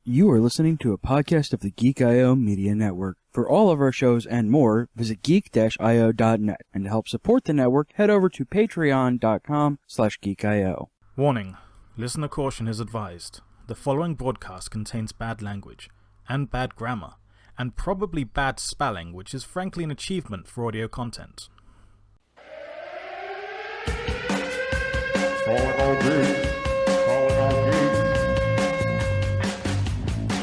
You are listening to a podcast of the Geek I Media Network. For all of our shows and more, visit geek-io.net. And to help support the network, head over to patreon.com/geekio. Warning. Listener caution is advised. The following broadcast contains bad language, and bad grammar, and probably bad spelling, which is frankly an achievement for audio content.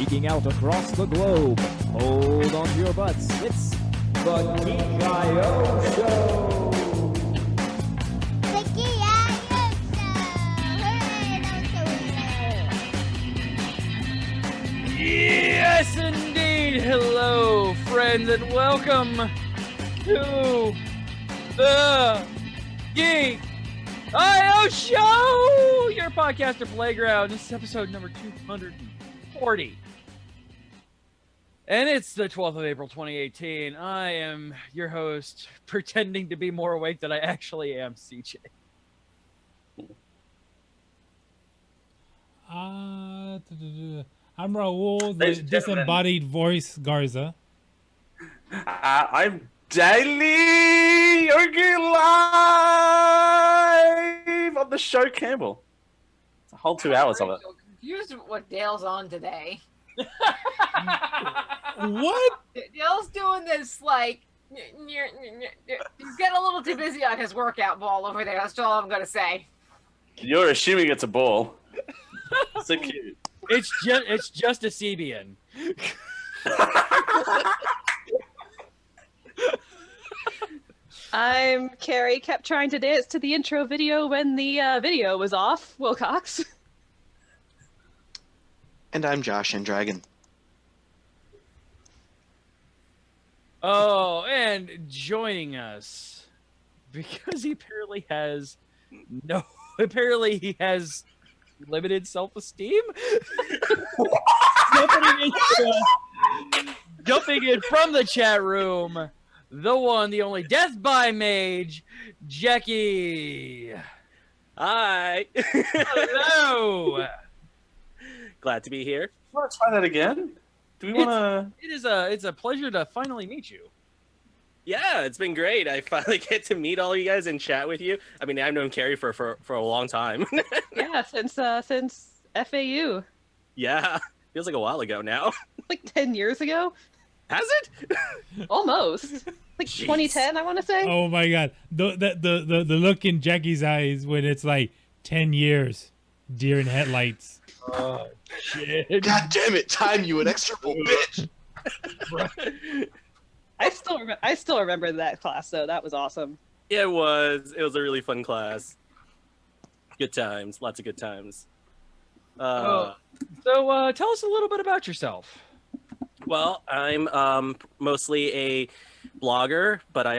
Geeking out across the globe. Hold on to your butts. It's the Geek I Show. The Geek I Show. Yes, indeed. Hello, friends, and welcome to the Geek I Show, your podcaster playground. This is episode number 240. And it's the 12th of April, 2018. I am your host, pretending to be more awake than I actually am, CJ. I'm Raul, the disembodied voice Garza. I'm Daily Yogi live on the show Campbell. It's a whole 2 hours of it. So confused with what Dale's on today. What? Dale's doing this like he's getting a little too busy on his workout ball over there. That's all I'm gonna say. You're assuming it's a ball. So cute. It's just a Cebian. I'm Carrie, kept trying to dance to the intro video when the video was off, Wilcox. And I'm Josh and Dragon. Oh, and joining us, because he apparently has limited self-esteem. Jumping in from the chat room, the one, the only Death by Mage, Jacky. Hi. Hello. Glad to be here. Want to try that again? Do we want to? It's a pleasure to finally meet you. Yeah, it's been great. I finally get to meet all you guys and chat with you. I mean, I've known Carrie for a long time. Yeah, since FAU. Yeah, feels like a while ago now. Like 10 years ago? Has it? Almost. Like Jeez. 2010, I want to say. Oh my god. The look in Jackie's eyes when it's like 10 years. Deer in headlights. Oh, shit. God damn it, time you an execrable bitch! I still remember that class, though. That was awesome. Yeah, it was. It was a really fun class. Good times. Lots of good times. So tell us a little bit about yourself. Well, I'm mostly a blogger, but I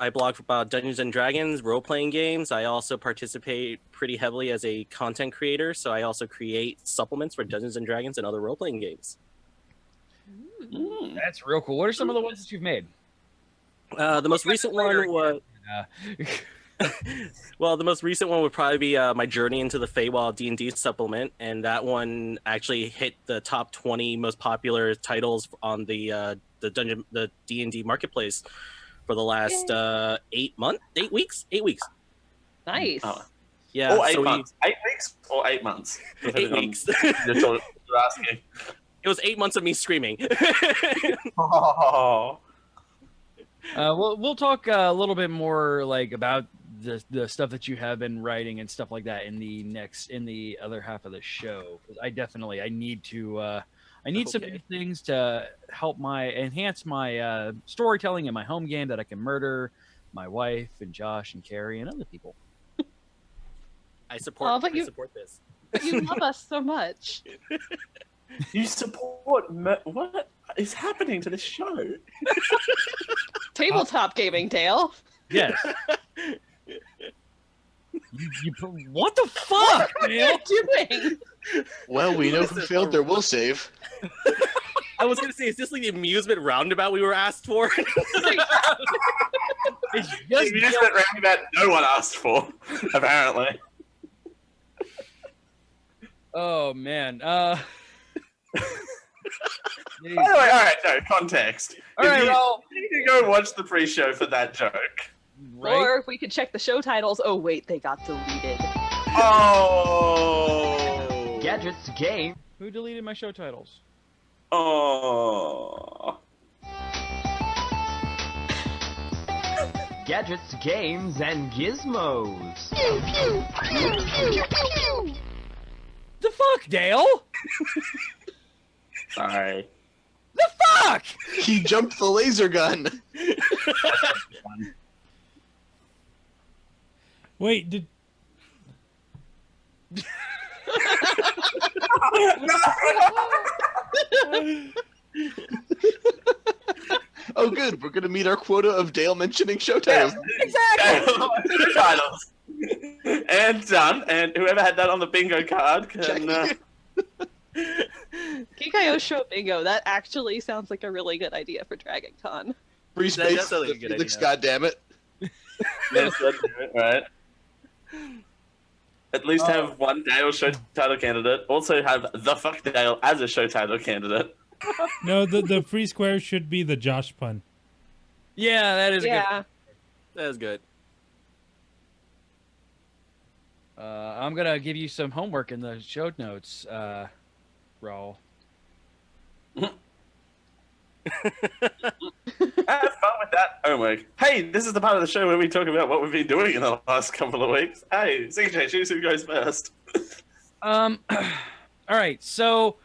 blog about Dungeons and Dragons, role-playing games. I also participate pretty heavily as a content creator, so I also create supplements for Dungeons and Dragons and other role-playing games. That's real cool. What are some of the ones that you've made? The most recent one was... Well, the most recent one would probably be my journey into the Feywild D&D supplement, and that one actually hit the top 20 most popular titles on the D&D marketplace for the last 8 weeks. Nice. Yeah. Or 8 months. 8 weeks or 8 months? 8 weeks. You're asking. It was 8 months of me screaming. Oh. We'll talk a little bit more like about the stuff that you have been writing and stuff like that in the other half of the show. I need some new things to help enhance my storytelling in my home game that I can murder my wife and Josh and Carrie and other people. I support this. But you love us so much. You support what is happening to this show? Tabletop gaming, Dale. Yes. What the fuck, What are you doing? Well, we know who failed there will save. I was gonna say, is this like the amusement roundabout we were asked for? It's The amusement roundabout no one asked for, apparently. Oh man. By the way, all right, no context. All right, well, you need to go watch the pre-show for that joke. Right? Or if we could check the show titles. Oh wait, they got deleted. Oh. Gadgets, game. Who deleted my show titles? Oh. Gadgets, games, and gizmos. The fuck, Dale? Sorry. The fuck? He jumped the laser gun. Wait, did Oh, good. We're gonna meet our quota of Dale mentioning show titles. Exactly. Titles. And done. And whoever had that on the bingo card can. Geek I show bingo. That actually sounds like a really good idea for Dragon Con. Free space. That's a good Felix, idea. goddammit. Yes, let's do it, right? At least have one Dale show title candidate. Also have the fuck Dale as a show title candidate. no? The free square should be the Josh pun. Yeah, that is Yeah. That is good. good. I'm gonna give you some homework in the show notes, Raul. Have fun with that homework. Hey, this is the part of the show where we talk about what we've been doing in the last couple of weeks. Hey, CJ, choose who goes first. All right, so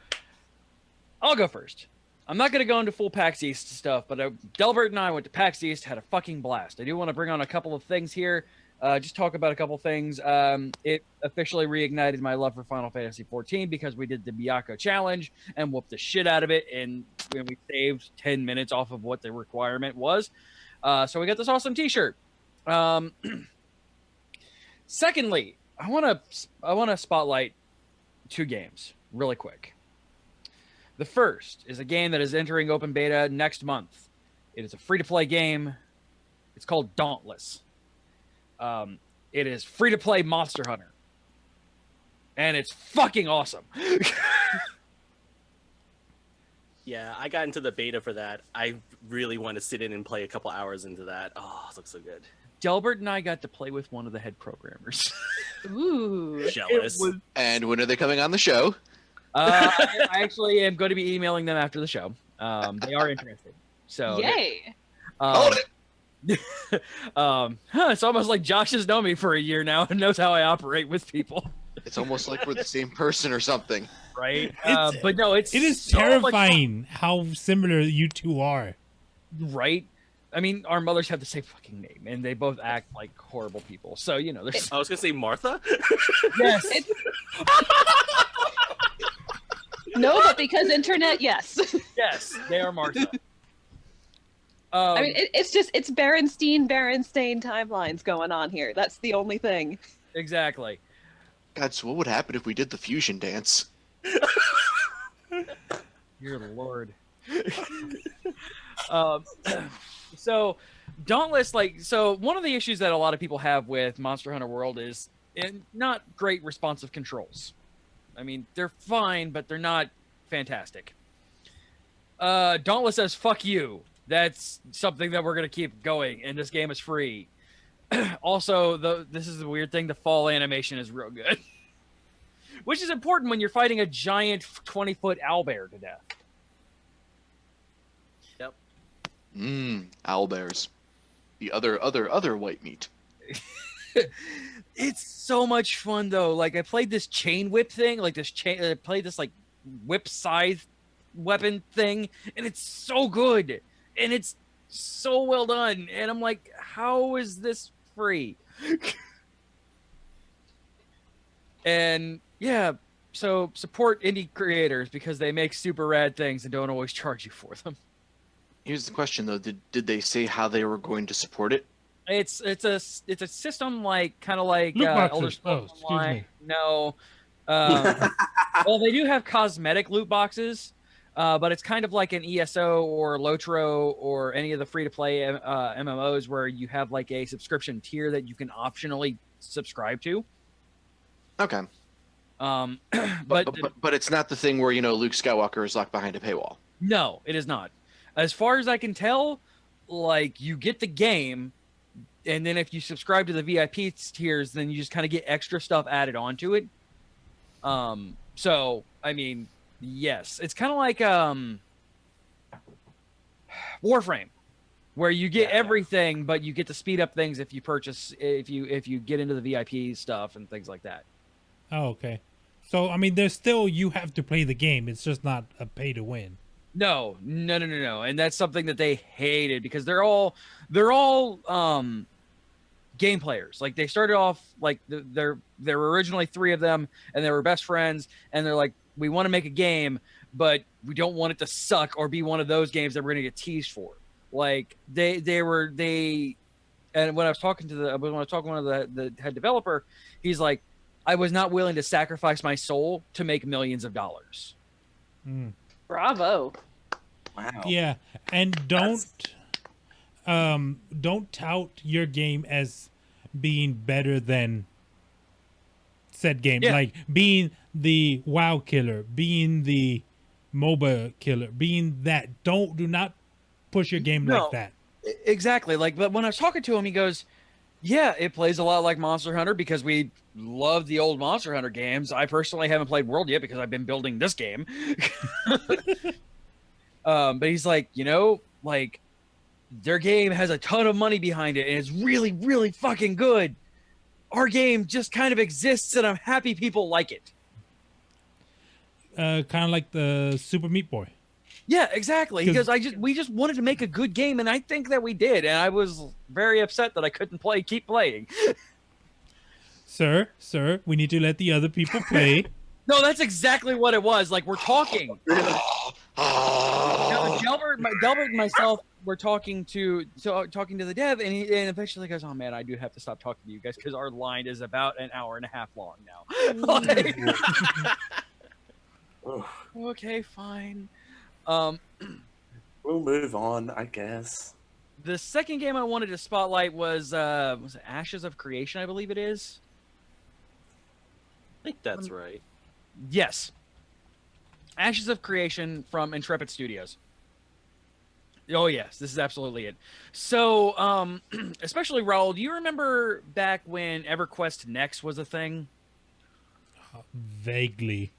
I'll go first. I'm not going to go into full PAX East stuff, but Delbert and I went to PAX East, had a fucking blast. I do want to bring on a couple of things here, just talk about a couple of things. It officially reignited my love for Final Fantasy XIV because we did the Miyako challenge and whooped the shit out of it, and we saved 10 minutes off of what the requirement was. So we got this awesome t-shirt. Secondly, I want to spotlight two games really quick. The first is a game that is entering open beta next month. It is a free-to-play game. It's called Dauntless. It is free-to-play Monster Hunter. And it's fucking awesome. Yeah, I got into the beta for that. I really want to sit in and play a couple hours into that. Oh, it looks so good. Delbert and I got to play with one of the head programmers. Ooh. Jealous. And when are they coming on the show? I actually am going to be emailing them after the show. They are interested. So Yay. Hold it. It's almost like Josh has known me for a year now and knows how I operate with people. It's almost like we're the same person or something. Right? But no, it is so terrifying how similar you two are. Right? I mean, our mothers have the same fucking name, and they both act like horrible people. So, you know, there's... I was going to say Martha? Yes. No, but because internet, yes. Yes, they are Martha. I mean, it's Berenstain timelines going on here. That's the only thing. Exactly. God, so what would happen if we did the fusion dance? Dear Lord. So, Dauntless, so one of the issues that a lot of people have with Monster Hunter World is not great responsive controls. I mean, they're fine, but they're not fantastic. Dauntless says, fuck you. That's something that we're going to keep going, and this game is free. Also, this is the weird thing, the fall animation is real good. Which is important when you're fighting a giant 20-foot owlbear to death. Yep. Owlbears. The other white meat. It's so much fun though. Like I played this chain whip thing, I played this like whip scythe weapon thing, and it's so good. And it's so well done. And I'm like, how is this free? And yeah, so support indie creators because they make super rad things and don't always charge you for them. Here's the question though: Did they say how they were going to support it? It's a system kind of like Loot boxes. Elder Scrolls Excuse Online. me. No, well they do have cosmetic loot boxes, but it's kind of like an ESO or Lotro or any of the free-to-play MMOs where you have like a subscription tier that you can optionally subscribe to. Okay. But But it's not the thing where Luke Skywalker is locked behind a paywall. No, it is not. As far as I can tell, like you get the game, and then if you subscribe to the VIP tiers, then you just kind of get extra stuff added onto it. So I mean, yes, it's kind of like Warframe, where you get everything, but you get to speed up things if you purchase if you get into the VIP stuff and things like that. Oh, okay. So I mean, there's still you have to play the game. It's just not a pay to win. No, and that's something that they hated because they're all game players. Like they started off like there were originally 3 of them, and they were best friends, and they're like, we want to make a game, but we don't want it to suck or be one of those games that we're gonna get teased for. Like and when I was talking to one of the head developer, he's like, I was not willing to sacrifice my soul to make millions of dollars. Bravo. Wow. Yeah, and don't tout your game as being better than said game. Yeah. Like being the WoW killer, being the MOBA killer, being that. Do not push your game like that. Exactly. Like, but when I was talking to him, he goes, yeah, it plays a lot like Monster Hunter because we love the old Monster Hunter games. I personally haven't played World yet because I've been building this game. But he's like, like their game has a ton of money behind it and it's really, really fucking good. Our game just kind of exists and I'm happy people like it. Kind of like the Super Meat Boy. Yeah, exactly. Because we just wanted to make a good game, and I think that we did. And I was very upset that I couldn't keep playing. Sir, we need to let the other people play. No, that's exactly what it was. Like we're talking. Delbert and myself were talking to the dev, and he eventually goes, "Oh man, I do have to stop talking to you guys because our line is about an hour and a half long now." Okay, fine. We'll move on, I guess. The second game I wanted to spotlight was it Ashes of Creation, I believe it is. I think that's right. Yes. Ashes of Creation from Intrepid Studios. Oh yes, this is absolutely it. So, especially Raul, do you remember back when EverQuest Next was a thing? Vaguely.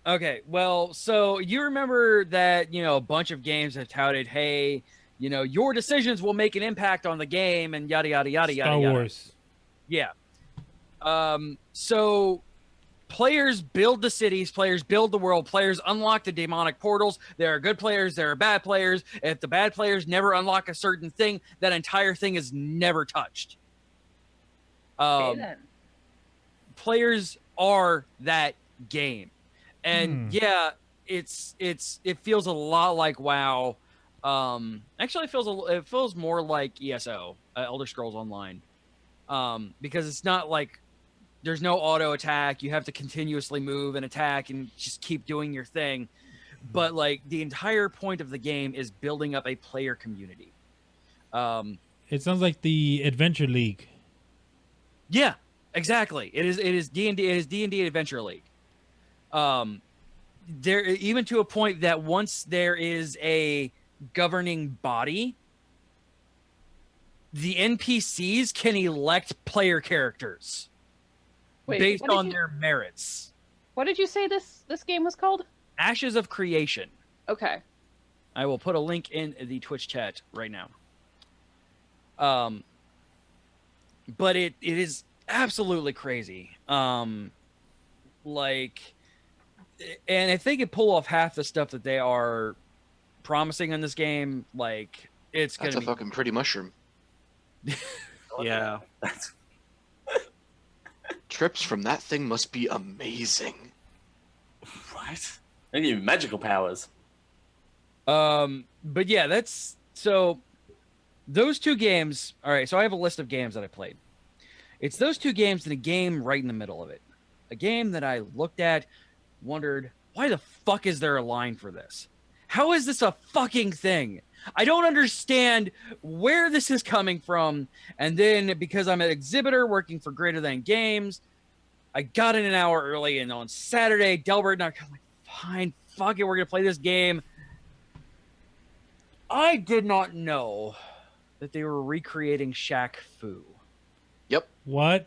Okay, well, so you remember that, a bunch of games have touted, hey, your decisions will make an impact on the game and yada, yada, yada, yada, yada. Star Wars. Yeah. So players build the cities, players build the world, players unlock the demonic portals. There are good players, there are bad players. If the bad players never unlock a certain thing, that entire thing is never touched. Okay, then. Players are that game. And yeah, it feels a lot like WoW. Actually, it feels more like ESO, Elder Scrolls Online, because it's not like there's no auto attack. You have to continuously move and attack and just keep doing your thing. But like the entire point of the game is building up a player community. It sounds like the Adventure League. Yeah, exactly. It is D&D. It is D&D Adventure League. There even to a point that once there is a governing body, the NPCs can elect player characters based on their merits. What did you say this game was called? Ashes of Creation. Okay. I will put a link in the Twitch chat right now. But it is absolutely crazy. And if they could pull off half the stuff that they are promising in this game, like it's gonna be a fucking pretty mushroom. Yeah. Trips from that thing must be amazing. Right? They give you magical powers. But yeah, that's so those two games. All right, so I have a list of games that I played. It's those two games and a game right in the middle of it. A game that I looked at, wondered, why the fuck is there a line for this? How is this a fucking thing? I don't understand where this is coming from. And then because I'm an exhibitor working for Greater Than Games, I got in an hour early, and on Saturday, Delbert and I were like, fine, fuck it, we're going to play this game. I did not know that they were recreating Shaq Fu. Yep. What?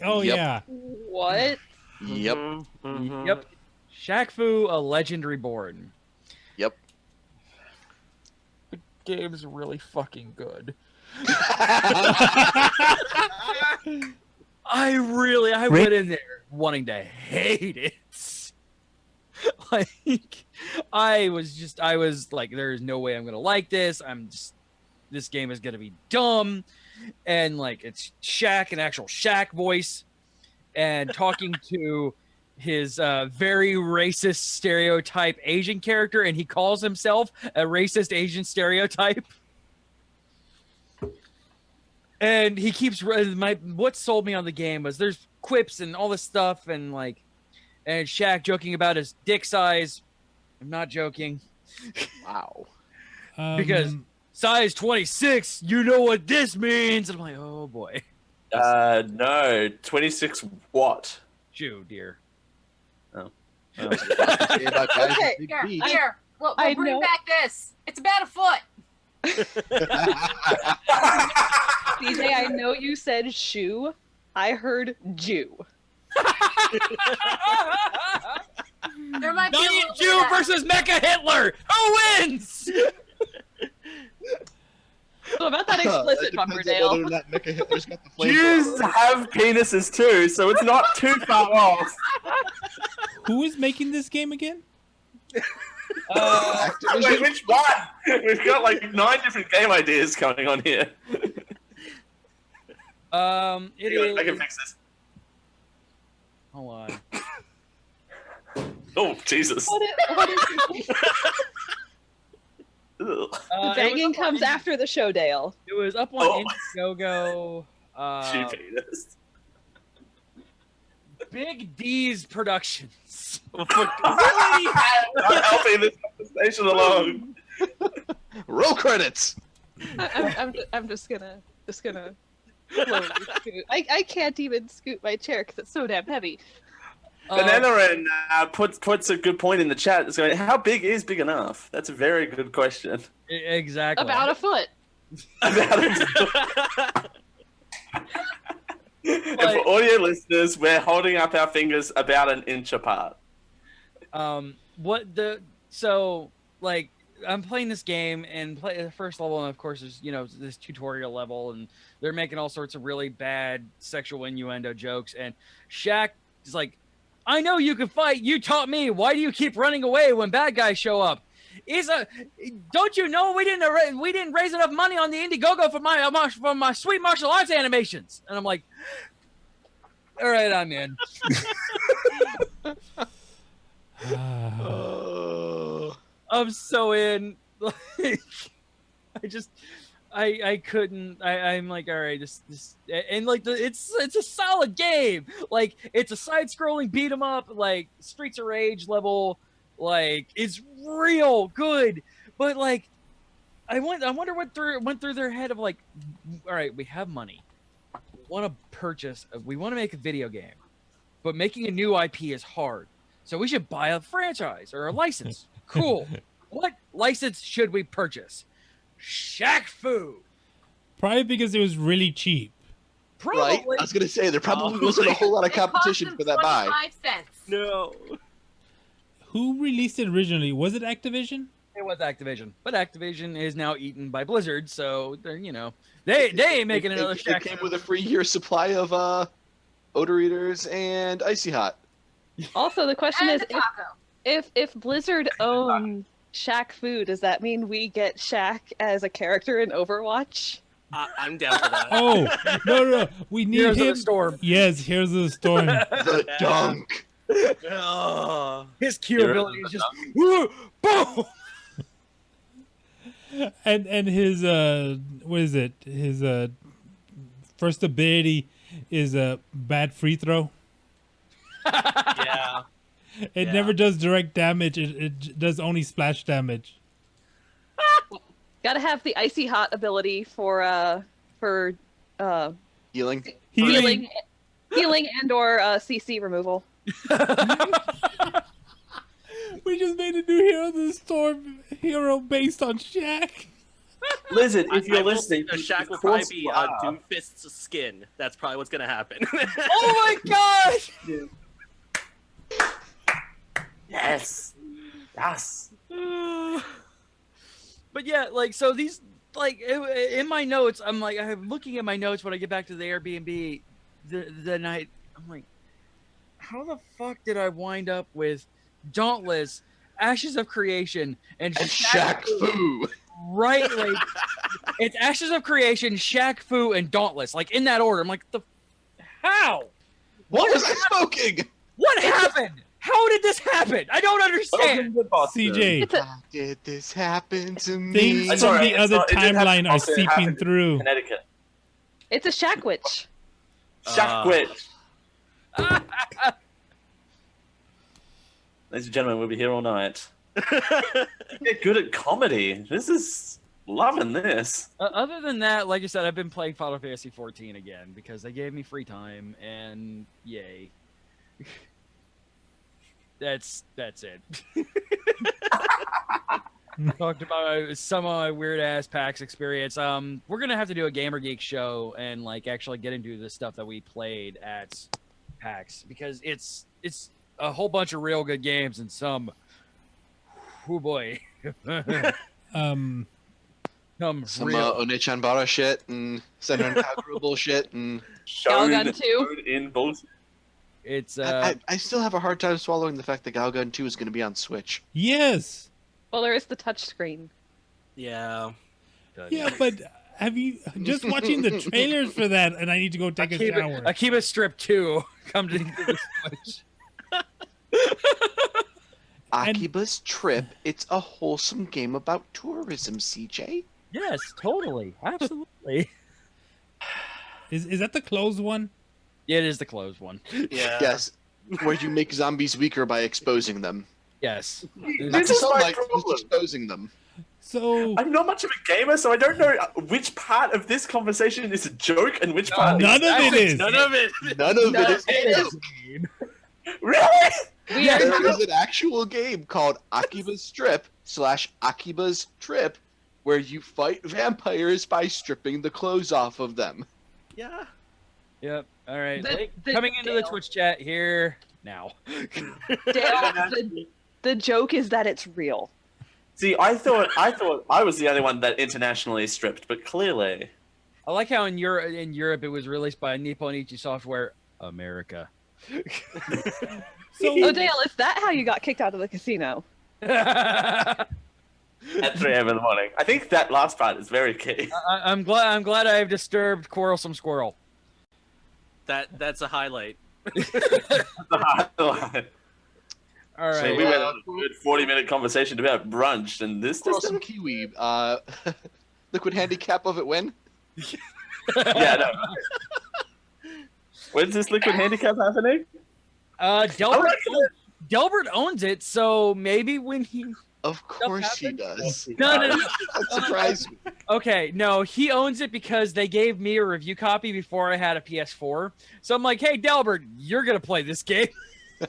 Oh Yep. yeah. What? Yep. Yep. Shaq Fu, A Legend Reborn. Yep. The game's really fucking good. I went in there wanting to hate it. Like, I was like, there's no way I'm gonna like this. This game is gonna be dumb, and like it's Shaq, an actual Shaq voice, and talking to his very racist stereotype Asian character, and he calls himself a racist Asian stereotype. And he keeps what sold me on the game was there's quips and all this stuff, and Shaq joking about his dick size. I'm not joking. Wow. Because size 26, you know what this means. And I'm like, oh boy. No, 26 what? Jew, dear. Oh. Okay, here. We'll bring back this. It's about a foot. DJ, I know you said shoe. I heard Jew. There might be Giant Jew versus Mecha Hitler. Who wins? So about that explicit Bumperdale. Whether or not Mecha Hitler's got the flame. Jews have penises too, so it's not too far off. Who is making this game again? Wait, which one? We've got like 9 different game ideas going on here. I can fix this. Hold on. Oh, Jesus. What is Begging comes after the show, Dale. It was up on Indiegogo. Penis. Big D's Productions. Really? Not helping this conversation along. Roll credits. I'm just gonna slowly scoot. I can't even scoot my chair because it's so damn heavy. Banana puts a good point in the chat. It's going, how big is big enough? That's a very good question. Exactly. About a foot. And for audio listeners, we're holding up our fingers about an inch apart. I'm playing this game and play the first level, and of course there's this tutorial level, and they're making all sorts of really bad sexual innuendo jokes, and Shaq is like, I know you can fight, you taught me, why do you keep running away when bad guys show up? Don't you know we didn't raise enough money on the Indiegogo for my sweet martial arts animations? And I'm like, all right, I'm in. I'm so in. I couldn't. I'm like, all right, this and like it's a solid game. Like it's a side-scrolling beat 'em up, like Streets of Rage level. Like it's real good, but like I wonder what went through their head of like, all right, we have money, we want to make a video game, but making a new IP is hard, so we should buy a franchise or a license. Cool. What license should we purchase? Shaq Fu. Probably because it was really cheap. Probably. Right? I was gonna say there probably wasn't a whole lot of competition for that buy. 25 cents. No. Who released it originally? Was it Activision? It was Activision, but Activision is now eaten by Blizzard, so they're they ain't making another Shaq. It came with a free year supply of odor eaters and Icy Hot. Also, the question And is, a taco. if Blizzard own Shaq Fu, does that mean we get Shaq as a character in Overwatch? I'm down for that. Oh no! We need Heroes of him. the Storm. Yes, Heroes of the Storm. The dunk. His Q ability is just boom. And his what is it? His first ability is a bad free throw. Yeah. It never does direct damage. It does only splash damage. Gotta have the Icy Hot ability for Healing. healing and or CC removal. We just made a new Hero of the Storm hero based on Shaq. Listen, if you're listening, the Shaq will of probably course be you are. Doomfist's skin. That's probably what's gonna happen. Oh my gosh! Yes. Yes. But yeah, like, so these, like, in my notes, I'm looking at my notes when I get back to the Airbnb the night. I'm like, how the fuck did I wind up with Dauntless, Ashes of Creation, and Shaq Fu? Right, like, it's Ashes of Creation, Shaq Fu, and Dauntless, like, in that order. I'm like, how? What was I smoking? What happened? How did this happen? I don't understand. CJ, How did this happen to me? things from the other timeline are seeping through. Connecticut. It's a Shaq witch. Shaq Witch. Ladies and gentlemen, we'll be here all night. Get good at comedy. This is loving this. Other than that, like I said, I've been playing Final Fantasy 14 again because they gave me free time, and yay. That's it. Talked about some of my weird ass PAX experience. We're gonna have to do a Gamer Geek show and like actually get into the stuff that we played at PAX because it's a whole bunch of real good games and some. Oh boy. Some real. Onechanbara shit and Senran Kagura bullshit and Galgun 2. In both. It's I still have a hard time swallowing the fact that Galgun 2 is going to be on Switch. Yes. Well, there is the touchscreen. Yeah. Yeah, but have you just watching the trailers for that? And I need to go take a shower. Akiba Strip 2 come to the Switch. Akiba's Trip. It's a wholesome game about tourism, CJ. Yes, totally, absolutely. Is that the closed one? Yeah, it is the closed one. Yeah. Yes, where you make zombies weaker by exposing them. Yes. This is like exposing them. So I'm not much of a gamer, so I don't know which part of this conversation is a joke and which part. None of it is. None of it. None of it is a joke. Really? There is an actual game called Akiba's Strip / Akiba's Trip, where you fight vampires by stripping the clothes off of them. Yeah. Yep. All right. The- Coming into the Dale. Twitch chat here now. Dale, the joke is that it's real. See, I thought I was the only one that internationally stripped, but clearly. I like how in Europe it was released by Nippon Ichi Software America. So Oh, Dale, is that how you got kicked out of the casino? At 3 a.m. in the morning. I think that last part is very key. I'm glad I have disturbed Quarrelsome Squirrel. That's a highlight. All right. So we went on a good 40-minute conversation about brunch, and this just Some kiwi. Liquid handicap of it when? yeah, no. When's this liquid handicap happening? Delbert owns it, so maybe when he. Of course he does. No. That surprised me. Okay, no, he owns it because they gave me a review copy before I had a PS4. So I'm like, hey, Delbert, you're gonna play this game.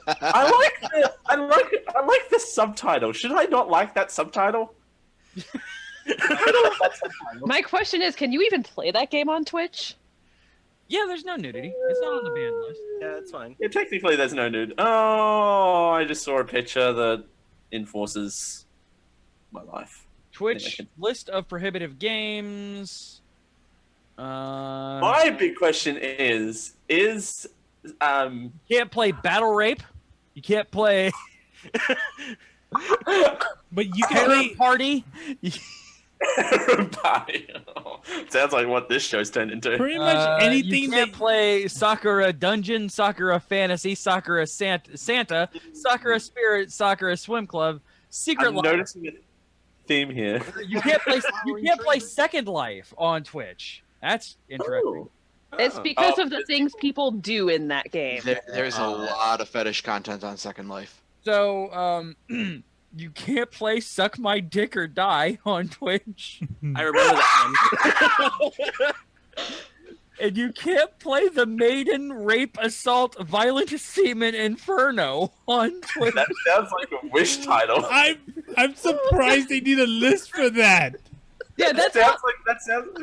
I like the subtitle. Should I not like that subtitle? I don't like that subtitle. My question is, can you even play that game on Twitch? Yeah, there's no nudity. It's not on the ban list. Yeah, that's fine. Yeah, technically there's no nude. Oh, I just saw a picture that enforces my life. Twitch list of prohibitive games. My big question is you can't play Battle Rape. You can't play but you can play Party. Sounds like what this show's turned into. pretty much anything You can't that play Sakura Dungeon, Sakura Fantasy, Sakura Santa, Sakura Spirit, Sakura Swim Club, Secret I'm Life. noticing a theme here. You can't play Second Life on Twitch. That's interesting. It's because of the things people do in that game. There's a lot of fetish content on Second Life. So, you can't play Suck My Dick or Die on Twitch. I remember that one. And you can't play the Maiden Rape Assault Violent Semen Inferno on Twitch. That sounds like a Wish title. I'm surprised they need a list for that. Yeah, that sounds like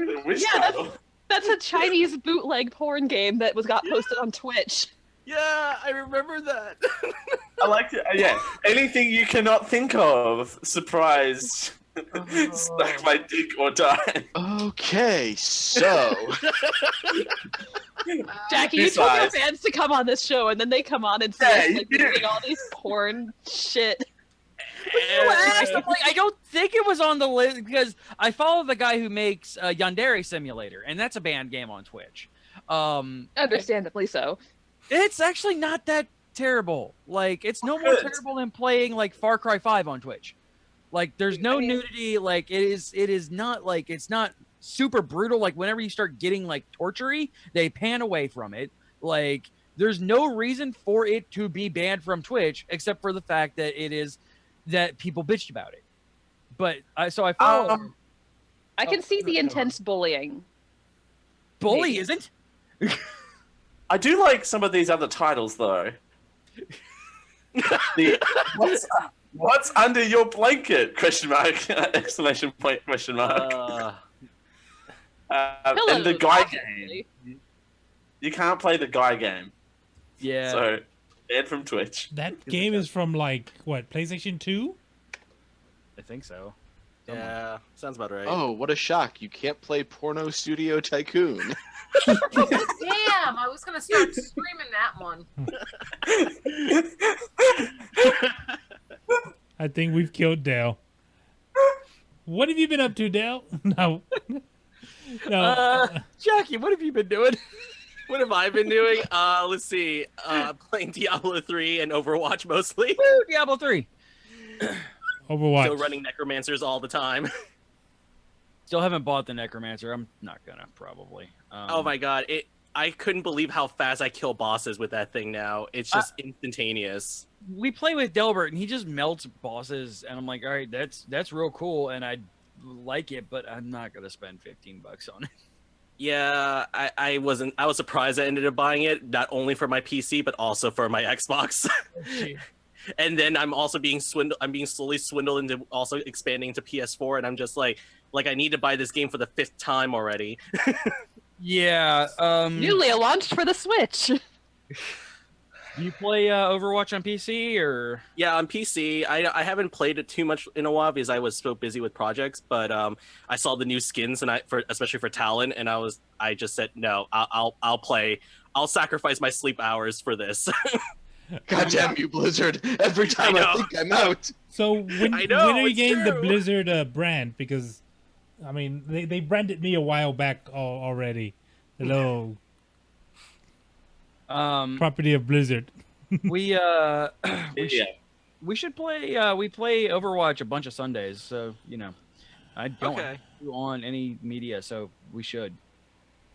a Wish title. That's a Chinese bootleg porn game that got posted on Twitch. Yeah, I remember that. I like it. Yeah, anything you cannot think of. Surprise. Suck my dick or die. Okay, so Jackie, you told your fans to come on this show, and then they come on and say like doing all these porn shit. I don't think it was on the list because I follow the guy who makes Yandere Simulator, and that's a banned game on Twitch. Understandably so. It's actually not that terrible. Like, it's no more terrible than playing like Far Cry 5 on Twitch. Like, there's no nudity. Like, it is not like, it's not super brutal. Like, whenever you start getting like torture-y, they pan away from it. Like, there's no reason for it to be banned from Twitch except for the fact that it is that people bitched about it. But I follow. I can see the intense bullying. Bully isn't. I do like some of these other titles though. What's under your blanket? Question mark! Exclamation point! Question mark! And the guy game. You can't play the guy game. Yeah. So banned from Twitch. That game is from like what, PlayStation 2? I think so. Yeah, sounds about right. Oh, what a shock! You can't play Porno Studio Tycoon. Damn, I was gonna start screaming that one. I think we've killed Dale. What have you been up to, Dale? No. Jackie, what have you been doing? What have I been doing? Let's see. Playing Diablo 3 and Overwatch mostly. Woo, Diablo 3. Overwatch. Still running Necromancers all the time. Still haven't bought the Necromancer. I'm not gonna, probably. Oh my god, I couldn't believe how fast I kill bosses with that thing now. It's just instantaneous. We play with Delbert, and he just melts bosses, and I'm like, all right, that's real cool, and I like it, but I'm not gonna spend $15 on it. Yeah, I was surprised I ended up buying it, not only for my PC, but also for my Xbox. And then I'm also being slowly swindled into also expanding to PS4, and I'm just like I need to buy this game for the 5th time already. Yeah. Newly launched for the Switch. Do you play Overwatch on PC or? Yeah, on PC. I haven't played it too much in a while because I was so busy with projects. But I saw the new skins and especially for Talon, and I just said no. I'll play. I'll sacrifice my sleep hours for this. God damn you, Blizzard! Every time I think I'm out. So when are you getting the Blizzard brand? Because I mean, they branded me a while back already. Hello. Property of Blizzard. We should play. We play Overwatch a bunch of Sundays, so you know, I don't have you on any media, so we should.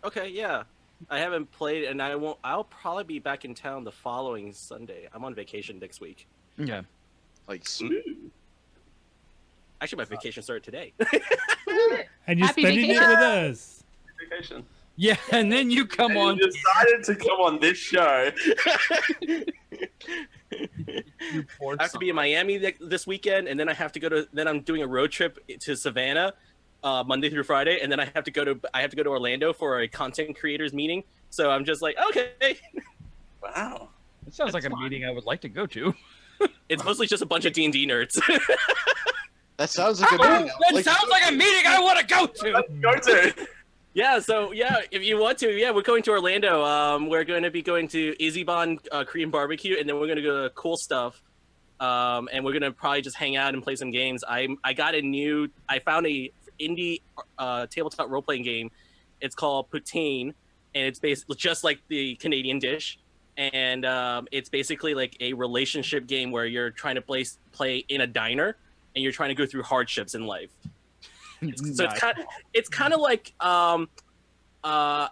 Okay, yeah. I haven't played, and I won't. I'll probably be back in town the following Sunday. I'm on vacation next week. Yeah. Like smooth. Actually, my vacation started today. And you're spending it with us. Vacation. Yeah, and then you come on. You decided to come on this show. I have to be in Miami this weekend, and then I have to go to. Then I'm doing a road trip to Savannah, Monday through Friday, and then I have to go to Orlando for a content creators meeting. So I'm just like, okay. Wow. It sounds like a meeting I would like to go to. It's mostly just a bunch of D&D nerds. That sounds like a meeting. That sounds like a meeting I want to go to. Go to. Yeah, so yeah, if you want to, yeah, we're going to Orlando. We're going to be going to Izzyban Korean barbecue, and then we're going to go to Cool Stuff, and we're going to probably just hang out and play some games. I found a indie tabletop role playing game. It's called Poutine, and it's basically just like the Canadian dish, and it's basically like a relationship game where you're trying to play in a diner, and you're trying to go through hardships in life. So it's kind of like I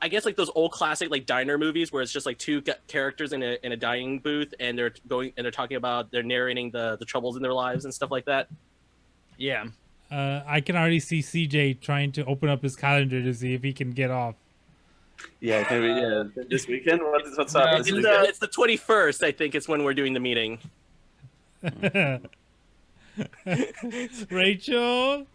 guess like those old classic like diner movies where it's just like two characters in a dining booth, and they're narrating the troubles in their lives and stuff like that. Yeah. I can already see CJ trying to open up his calendar to see if he can get off. Yeah, this weekend. What's up? This weekend? It's the 21st. I think it's when we're doing the meeting. Rachel.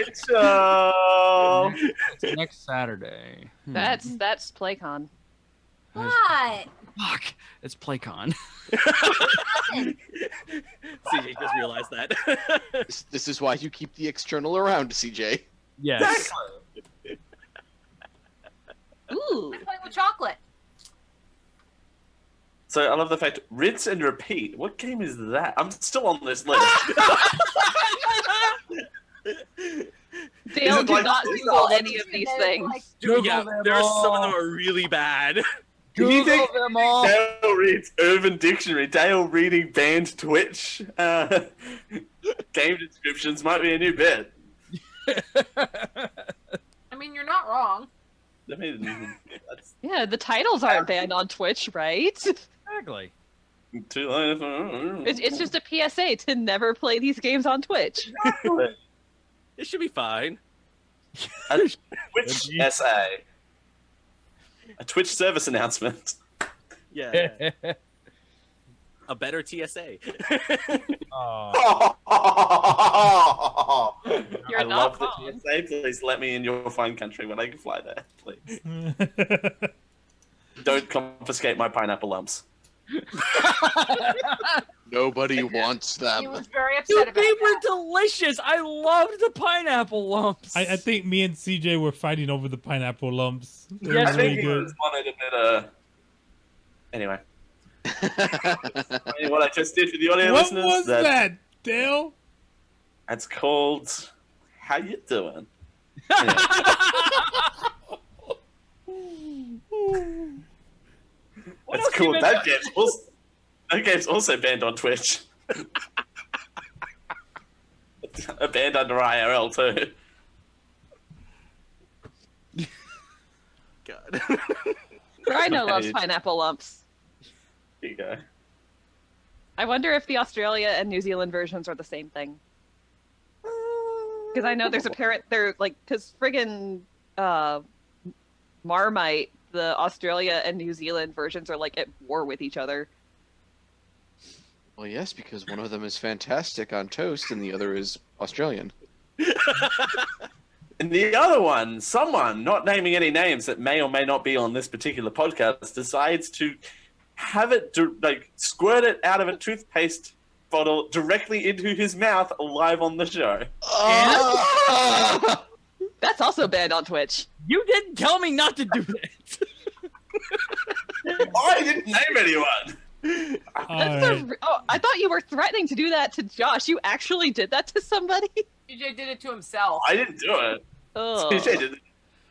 Rachel. It's next Saturday. That's PlayCon. What? Fuck. It's PlayCon. CJ just realized that. This is why you keep the external around, CJ. Yes. Ooh. I'm playing with chocolate. So I love the fact rinse and repeat. What game is that? I'm still on this list. Dale, do not Google any of these things. Dude, yeah, there's some of them are really bad. Do you think Dale reads Urban Dictionary? Dale reading banned Twitch game descriptions might be a new bit. I mean, you're not wrong. I mean, that's Yeah, the titles aren't banned on Twitch, right? Exactly. too late. It's just a PSA to never play these games on Twitch. It should be fine. Twitch SA. A Twitch service announcement. Yeah. A better TSA. I You're love not the wrong. TSA. Please let me in your fine country when I can fly there. Please. Don't confiscate my pineapple lumps. Nobody wants He them. was very upset Dude, about they were that. delicious. I loved the pineapple lumps. I think me and CJ were fighting over the pineapple lumps. They Yes, were I really think he good. just wanted a bit Anyway. I mean, what I just did for the audio What listeners. was that, Dale? That's called How You Doing? That's cool. That game's also banned on Twitch. A banned under IRL too. God. Rhino loves pineapple lumps. Here you go. I wonder if the Australia and New Zealand versions are the same thing. Because I know there's a parent, they're like, because friggin' Marmite, the Australia and New Zealand versions are like at war with each other. Well, yes, because one of them is fantastic on toast and the other is Australian. And the other one, someone, not naming any names that may or may not be on this particular podcast, decides to have it, squirt it out of a toothpaste bottle directly into his mouth live on the show. That's also banned on Twitch. You didn't tell me not to do that. I didn't name anyone. I thought you were threatening to do that to Josh. You actually did that to somebody? DJ did it to himself. I didn't do it. Oh. CJ did it.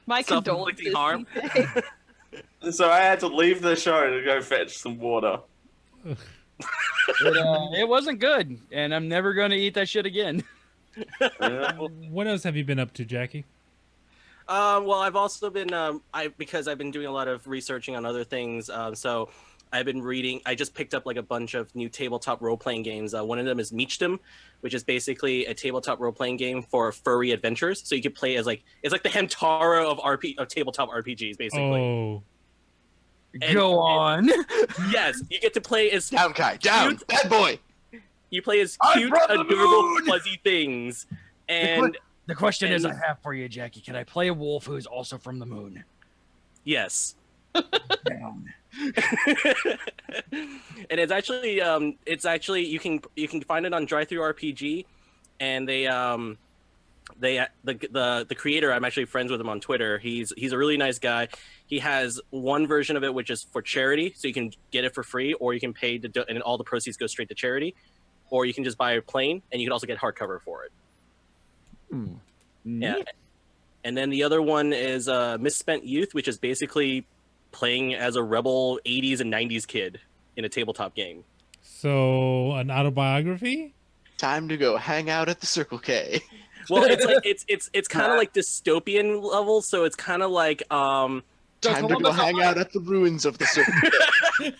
My Self-inflicting condolences. harm. CJ. So I had to leave the show to go fetch some water. It wasn't good, and I'm never going to eat that shit again. What else have you been up to, Jackie? Well, I've also been because I've been doing a lot of researching on other things. So I've been reading. I just picked up like a bunch of new tabletop role-playing games. One of them is Mageddom, which is basically a tabletop role-playing game for furry adventures. So you could play as it's like the Hamtaro of tabletop RPGs, basically. Oh. Go on. Yes, you get to play as Down, Kai, down, cute- bad boy. You play as I cute, brought the adorable, moon! fuzzy things, and The question is, I And- have for you, Jackie. Can I play a wolf who's also from the moon? yes. Down. And it's actually you can find it on DriveThruRPG, and the creator, I'm actually friends with him on Twitter. He's a really nice guy. He has one version of it which is for charity, so you can get it for free, or you can pay and all the proceeds go straight to charity, or you can just buy a plain, and you can also get hardcover for it. Yeah. And then the other one is Misspent Youth, which is basically playing as a rebel 80s and 90s kid in a tabletop game. So, an autobiography? Time to go hang out at the Circle K. Well, it's like it's kind of like dystopian level, so it's kind of like Time to go hang out at the ruins of the Circle K.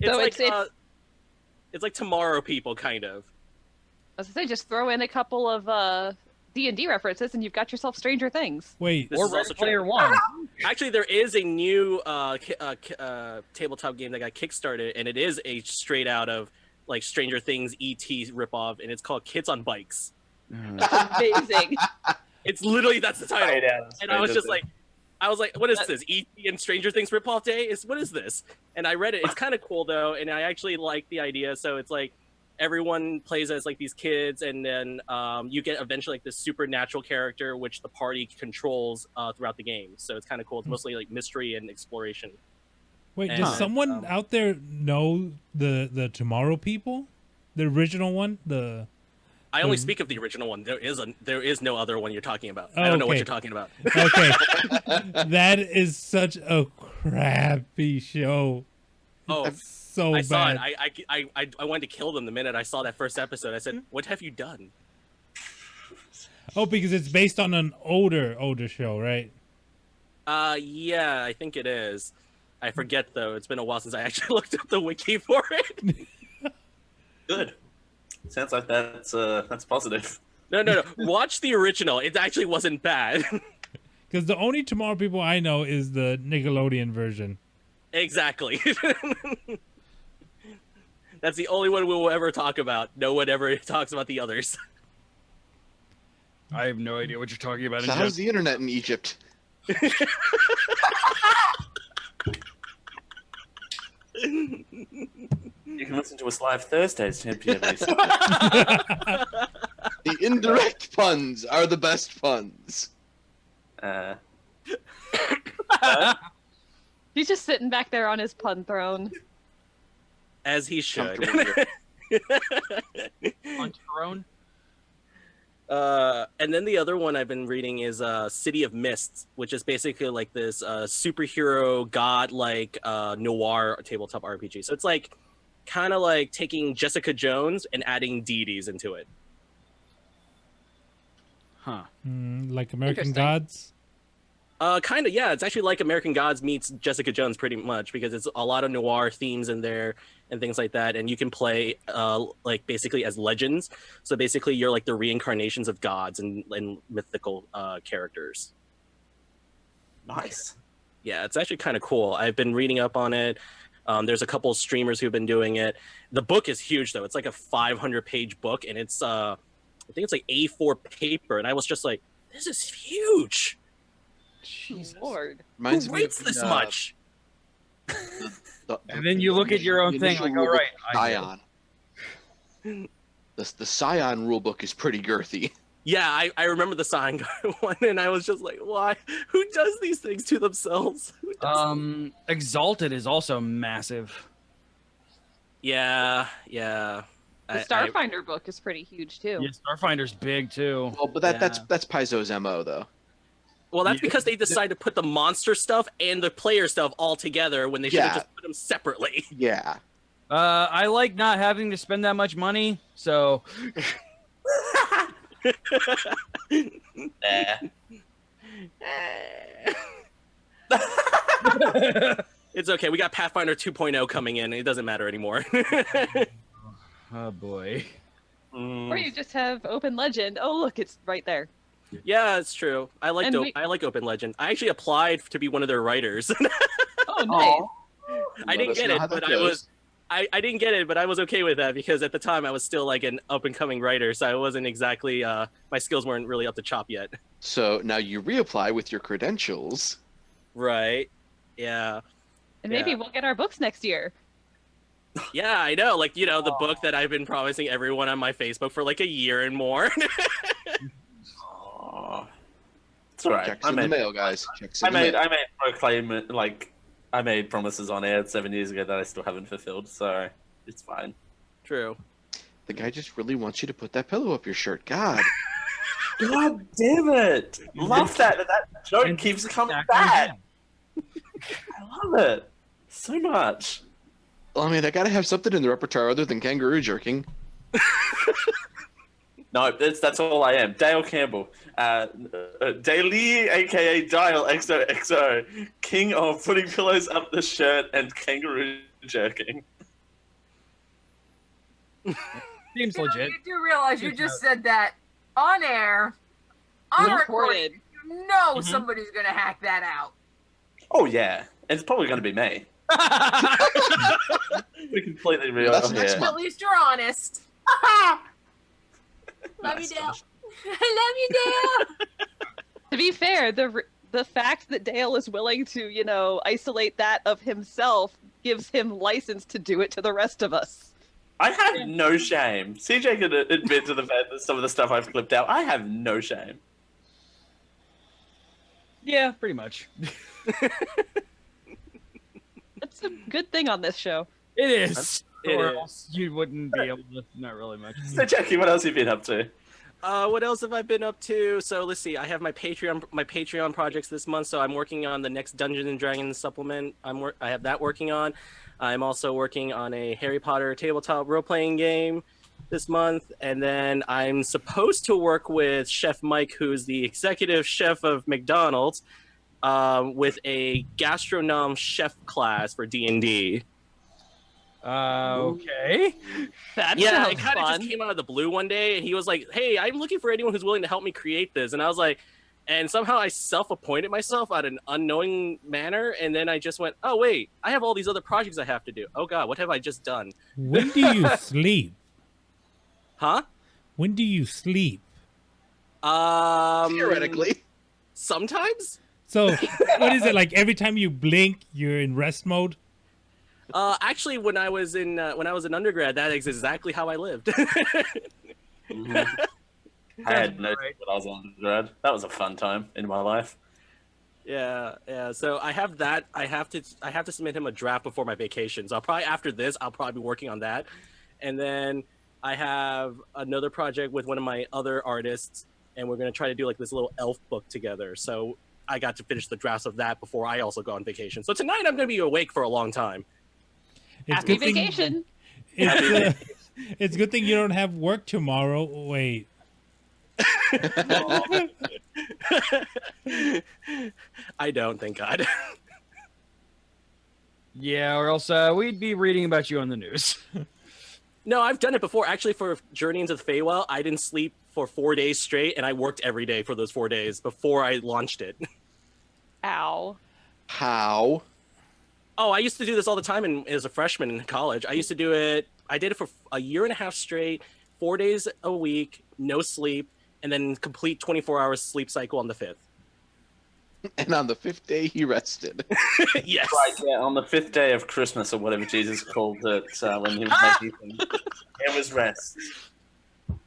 It's like Tomorrow People, kind of. I was gonna say, just throw in a couple of D&D references, and you've got yourself Stranger Things. Wait, This Or is also Ready Player true. One. Actually, there is a new tabletop game that got kickstarted, and it is a straight out of like Stranger Things ET ripoff, and it's called Kids on Bikes. Amazing. It's literally that's the title. Right out of And I was Stranger just like, what is this? ET and Stranger Things ripoff day? What is this? And I read it. It's kind of cool though, and I actually like the idea. So it's like everyone plays as like these kids, and then you get eventually like this supernatural character which the party controls throughout the game. So it's kind of cool. It's mostly like mystery and exploration. wait, And- does someone out there know the Tomorrow People? The original one? I only speak of the original one. There is no other one you're talking about. Oh, I don't know what okay. you're talking about. Okay. That is such a crappy show. Oh, It's so I saw bad. it. I wanted to kill them the minute I saw that first episode. I said, "What have you done?" Oh, because it's based on an older show, right? Yeah, I think it is. I forget though. It's been a while since I actually looked up the wiki for it. Good. Sounds like that's positive. No. Watch the original. It actually wasn't bad. Because the only Tomorrow People I know is the Nickelodeon version. Exactly. That's the only one we will ever talk about. No one ever talks about the others. I have no idea what you're talking about. So how's the internet in Egypt? You can listen to us live Thursdays, 10 p.m. Eastern. The indirect puns are the best puns. He's just sitting back there on his pun throne. As he should. On Tyrone? And then the other one I've been reading is City of Mists, which is basically like this superhero god-like noir tabletop RPG. So it's like kind of like taking Jessica Jones and adding deities into it. Huh. Like American Interesting. Gods. Kind of, yeah. It's actually like American Gods meets Jessica Jones pretty much, because it's a lot of noir themes in there and things like that. And you can play like basically as legends. So basically you're like the reincarnations of gods and mythical characters. Nice. Yeah, it's actually kind of cool. I've been reading up on it. There's a couple of streamers who've been doing it. The book is huge though. It's like a 500-page book, and it's I think it's like A4 paper. And I was just like, this is huge. Jesus. Lord. Reminds Who me writes of this the, much? And then you look at your own thing like, all right. I get it. Scion. The Scion rulebook is pretty girthy. Yeah, I remember the Sign Guard one, and I was just like, why? Who does these things to themselves? Who does Exalted is also massive. Yeah. The Starfinder book is pretty huge too. Yeah, Starfinder's big too. Well, but that's Paizo's MO though. Well, that's because they decided to put the monster stuff and the player stuff all together when they should have just put them separately. Yeah. I like not having to spend that much money, so It's okay. We got Pathfinder 2.0 coming in. It doesn't matter anymore. oh boy. Or you just have Open Legend. Oh, look, it's right there. Yeah, it's true. I like And I like Open Legend. I actually applied to be one of their writers. Oh, nice. I didn't get it, but I didn't get it, but I was okay with that because at the time I was still like an up and coming writer, so I wasn't exactly my skills weren't really up to chop yet. So now you reapply with your credentials. Right. Yeah. And maybe we'll get our books next year. Yeah, I know. Like, the book that I've been promising everyone on my Facebook for like a year and more. It's all right. Checks in the mail, guys. Checks in the mail. I made proclaim like I made promises on air 7 years ago that I still haven't fulfilled, so it's fine. True. The guy just really wants you to put that pillow up your shirt. God. God damn it! Love that joke keeps coming back. I love it so much. Well, I mean, I gotta have something in the repertoire other than kangaroo jerking. No, that's all I am. Dale Campbell. Daily, aka Dial XOXO. King of putting pillows up the shirt and kangaroo jerking. Seems legit. You do realize you just said that on air Unrecorded. Recorded. You know somebody's gonna hack that out. Oh yeah, it's probably going to be me. We're completely real That's next here. month. At least you're honest. Love you, Dale. I love you, Dale. To be fair, the fact that Dale is willing to, isolate that of himself gives him license to do it to the rest of us. I have no shame. CJ can admit to the fact that some of the stuff I've clipped out, I have no shame. Yeah, pretty much. That's a good thing on this show. It is. It Or is. else you wouldn't be able to. Not really much. So, Jackie, what else have you been up to? What else have I been up to? So let's see. I have my Patreon projects this month. So I'm working on the next Dungeons and Dragons supplement. I have that working on. I'm also working on a Harry Potter tabletop role-playing game this month, and then I'm supposed to work with Chef Mike, who's the executive chef of McDonald's, with a gastronom chef class for D&D. Okay. That Yeah, sounds it kind of fun. just came out of the blue one day, and he was like, "Hey, I'm looking for anyone who's willing to help me create this." And I was like, and somehow I self-appointed myself out of an unknowing manner, and then I just went, "Oh wait, I have all these other projects I have to do. Oh god, what have I just done?" When do you sleep? Huh? When do you sleep? Theoretically. Sometimes. So, what is it like? Every time you blink, you're in rest mode. Actually, when I was in undergrad, that is exactly how I lived. I had no clue when I was on undergrad. That was a fun time in my life. Yeah. So I have that. I have to submit him a draft before my vacation. So after this, I'll probably be working on that, and then I have another project with one of my other artists, and we're gonna try to do like this little elf book together. So I got to finish the drafts of that before I also go on vacation. So tonight I'm gonna be awake for a long time. Happy vacation. It's good thing you don't have work tomorrow. Wait. I don't, thank God. Yeah, or else we'd be reading about you on the news. No, I've done it before. Actually, for Journey into the Feywild, I didn't sleep for 4 days straight, and I worked every day for those 4 days before I launched it. Ow. How? Oh, I used to do this all the time as a freshman in college. I used to do it. I did it for a year and a half straight, 4 days a week, no sleep, and then complete 24-hour sleep cycle on the 5th. And on the 5th day, he rested. Yes. Right, yeah, on the 5th day of Christmas or whatever Jesus called it when he was making things. It was rest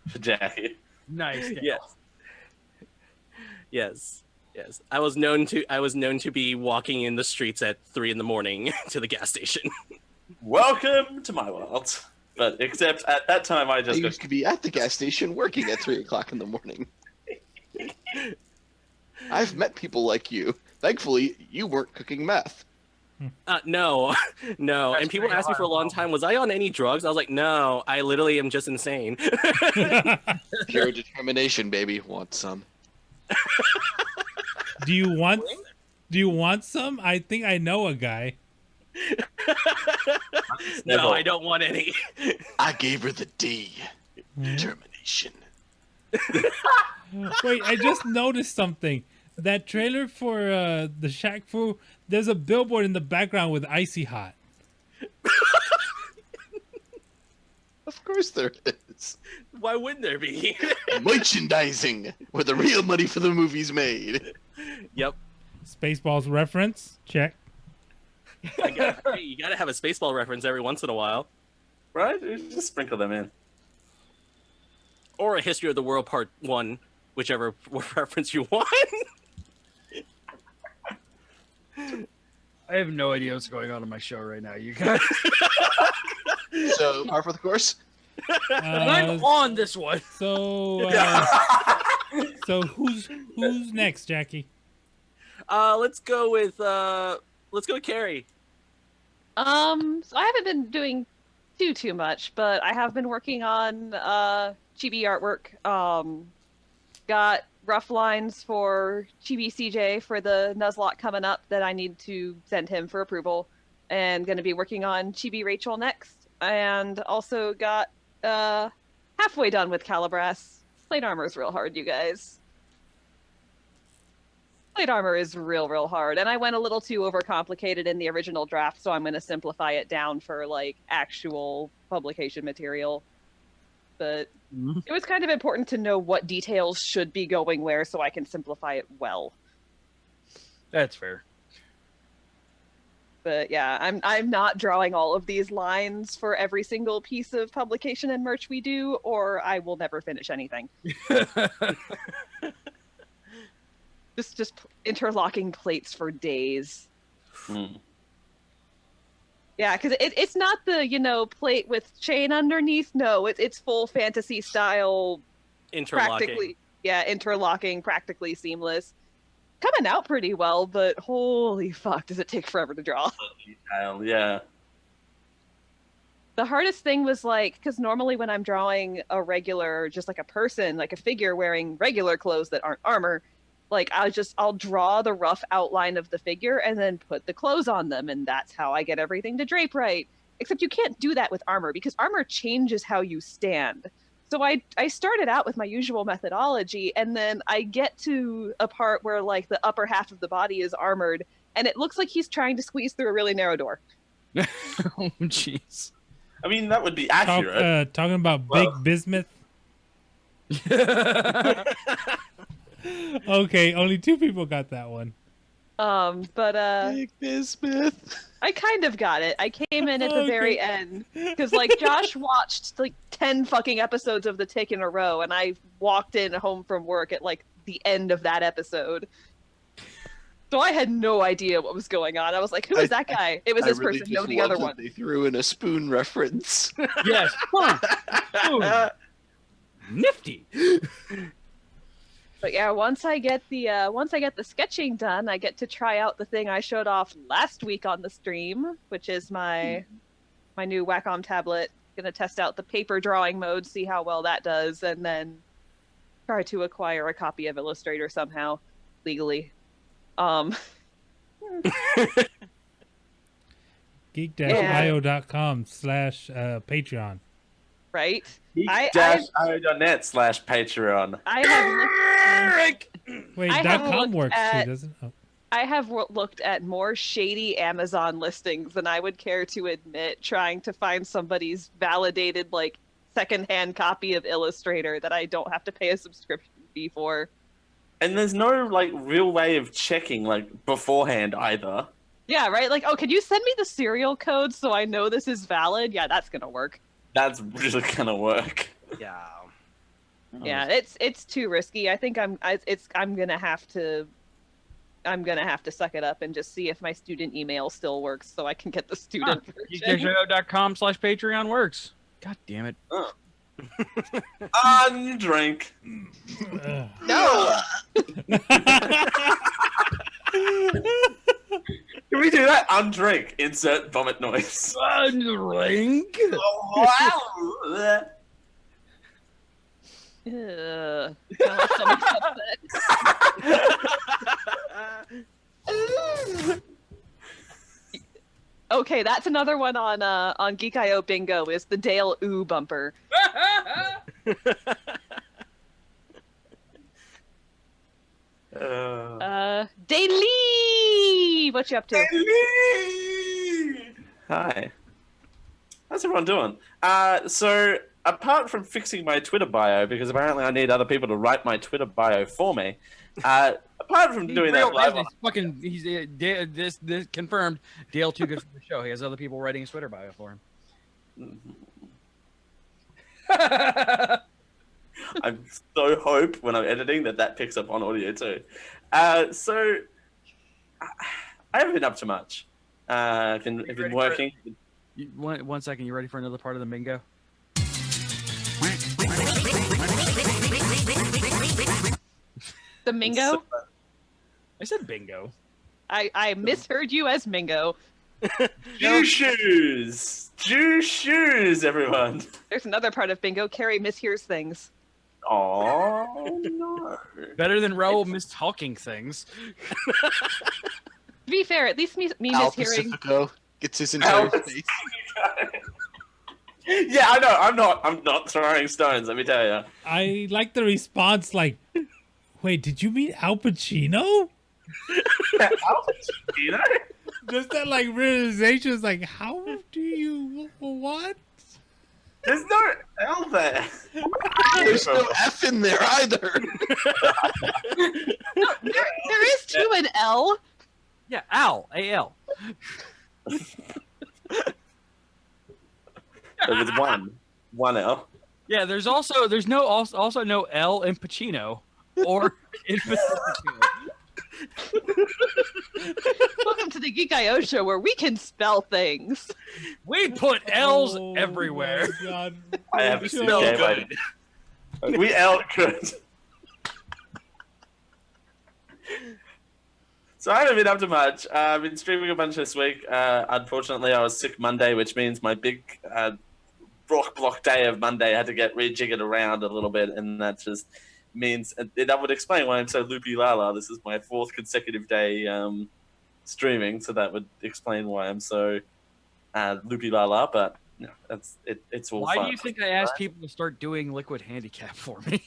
for Jackie. Nice. Yes. Yes. Yes. I was known to be walking in the streets at 3 a.m. to the gas station. Welcome to my world. But except at that time I I just used to be at the gas station working at 3 o'clock in the morning. I've met people like you. Thankfully, you weren't cooking meth. No. That's And people pretty asked me for a long hard. time, was I on any drugs? I was like, no, I literally am just insane. Pure determination, baby. Want some? Do you want some? I think I know a guy. No, I don't want any. I gave her the D. Determination. Wait, I just noticed something. That trailer for the Shaq Fu, there's a billboard in the background with Icy Hot. Of course there is. Why wouldn't there be? Merchandising, where the real money for the movie's made. Yep. Spaceballs reference, check. Hey, you gotta have a Spaceball reference every once in a while. Right? You just sprinkle them in. Or a History of the World Part 1, whichever reference you want. I have no idea what's going on in my show right now. You guys. So, par for the course? I'm on this one. So who's next, Jackie? Let's go with Carrie. So I haven't been doing too much, but I have been working on chibi artwork. Got rough lines for Chibi CJ for the Nuzlocke coming up that I need to send him for approval, and going to be working on Chibi Rachel next, and also got halfway done with Calibras. Plate armor is real hard, you guys. Plate armor is real hard, and I went a little too overcomplicated in the original draft, so I'm going to simplify it down for like actual publication material. But it was kind of important to know what details should be going where, so I can simplify it well. That's fair. But yeah, I'm not drawing all of these lines for every single piece of publication and merch we do, or I will never finish anything. just interlocking plates for days. Yeah, because it's not the plate with chain underneath. No, it's full fantasy style, Interlocking. Interlocking, practically seamless. Coming out pretty well, but holy fuck, does it take forever to draw? Yeah. The hardest thing was because normally when I'm drawing a regular, just like a person, like a figure wearing regular clothes that aren't armor, I'll draw the rough outline of the figure and then put the clothes on them, and that's how I get everything to drape right. Except you can't do that with armor because armor changes how you stand. So I started out with my usual methodology, and then I get to a part where the upper half of the body is armored, and it looks like he's trying to squeeze through a really narrow door. Oh, jeez. I mean, that would be accurate. Talking about Big Bismuth. Okay, only 2 people got that one. Big Bismuth. I kind of got it. I came in at the very end because Josh watched 10 fucking episodes of The Tick in a row, and I walked in home from work at the end of that episode. So I had no idea what was going on. I was like, "Who is that guy?" It was this really person. No, the other one. They threw in a spoon reference. Yes. Nifty. But yeah, once I get the sketching done, I get to try out the thing I showed off last week on the stream, which is my new Wacom tablet. Gonna test out the paper drawing mode, see how well that does, and then try to acquire a copy of Illustrator somehow legally. geek-io.com/Patreon. Right? geek-io.net/Patreon. Wait, .com works too, doesn't it? I have looked at more shady Amazon listings than I would care to admit, trying to find somebody's validated secondhand copy of Illustrator that I don't have to pay a subscription fee for. And there's no real way of checking beforehand either. Yeah, right? Can you send me the serial code so I know this is valid? Yeah, that's gonna work. That's really gonna work. Yeah. Yeah, it's too risky. I think I'm gonna have to suck it up and just see if my student email still works so I can get the student version. geek-io.com/Patreon works. God damn it. Undrink. No. Can we do that? Undrink. Insert vomit noise. Undrink. Wow. Okay, that's another one on Geek I.O. Bingo is the Dale Ooh bumper. Daily! What you up to? Daily! Hi. How's everyone doing? So, apart from fixing my Twitter bio, because apparently I need other people to write my Twitter bio for me, apart from doing that live on... He's this confirmed. Dale too good for the show. He has other people writing his Twitter bio for him. I so hope when I'm editing that picks up on audio too. So I haven't been up to much. I've been working. One second. You ready for another part of the bingo? The Mingo? I said bingo. I misheard you as Mingo. Jew shoes! Jew shoes, everyone! There's another part of bingo. Carrie mishears things. Oh no. Better than Raoul mistalking things. To be fair, at least me Al mishearing. Pacifico gets his entire face. Yeah, I know. I'm not throwing stones, let me tell you. I like the response wait, did you mean Al Pacino? You know? Just that like realization is like, how do you what? There's no L there. There's no F in there either. No, there is too an L. Yeah, Al, A-L. With one L. Yeah, there's also no L in Pacino or in Pacifico. Welcome to the Geek I show where we can spell things. We put L's everywhere. My God. I have Rachel. spell good. We L good. So I haven't been up to much. I've been streaming a bunch this week. Unfortunately, I was sick Monday, which means my big rock block day of Monday had to get rejiggered around a little bit, and that just means that would explain why I'm so loopy lala. This is my 4th consecutive day streaming, so that would explain why I'm so loopy lala. But no, it's all Why fun. do you think I asked people to start doing Liquid Handicap for me?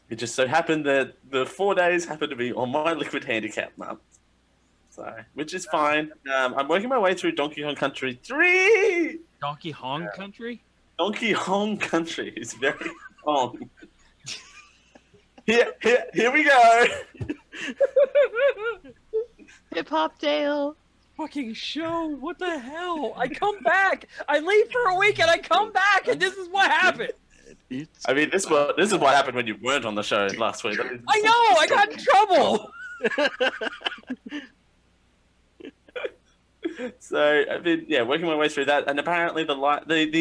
It just so happened that the 4 days happened to be on my Liquid Handicap month. So, which is fine. I'm working my way through Donkey Kong Country 3! Donkey Kong Country? Donkey Kong Country is very long. Here we go! Hip Hop Dale. Fucking show, what the hell? I come back! I leave for a week and I come back and this is what happened! I mean, this is what happened when you weren't on the show last week. I know! I got in trouble! So I've been working my way through that, and apparently the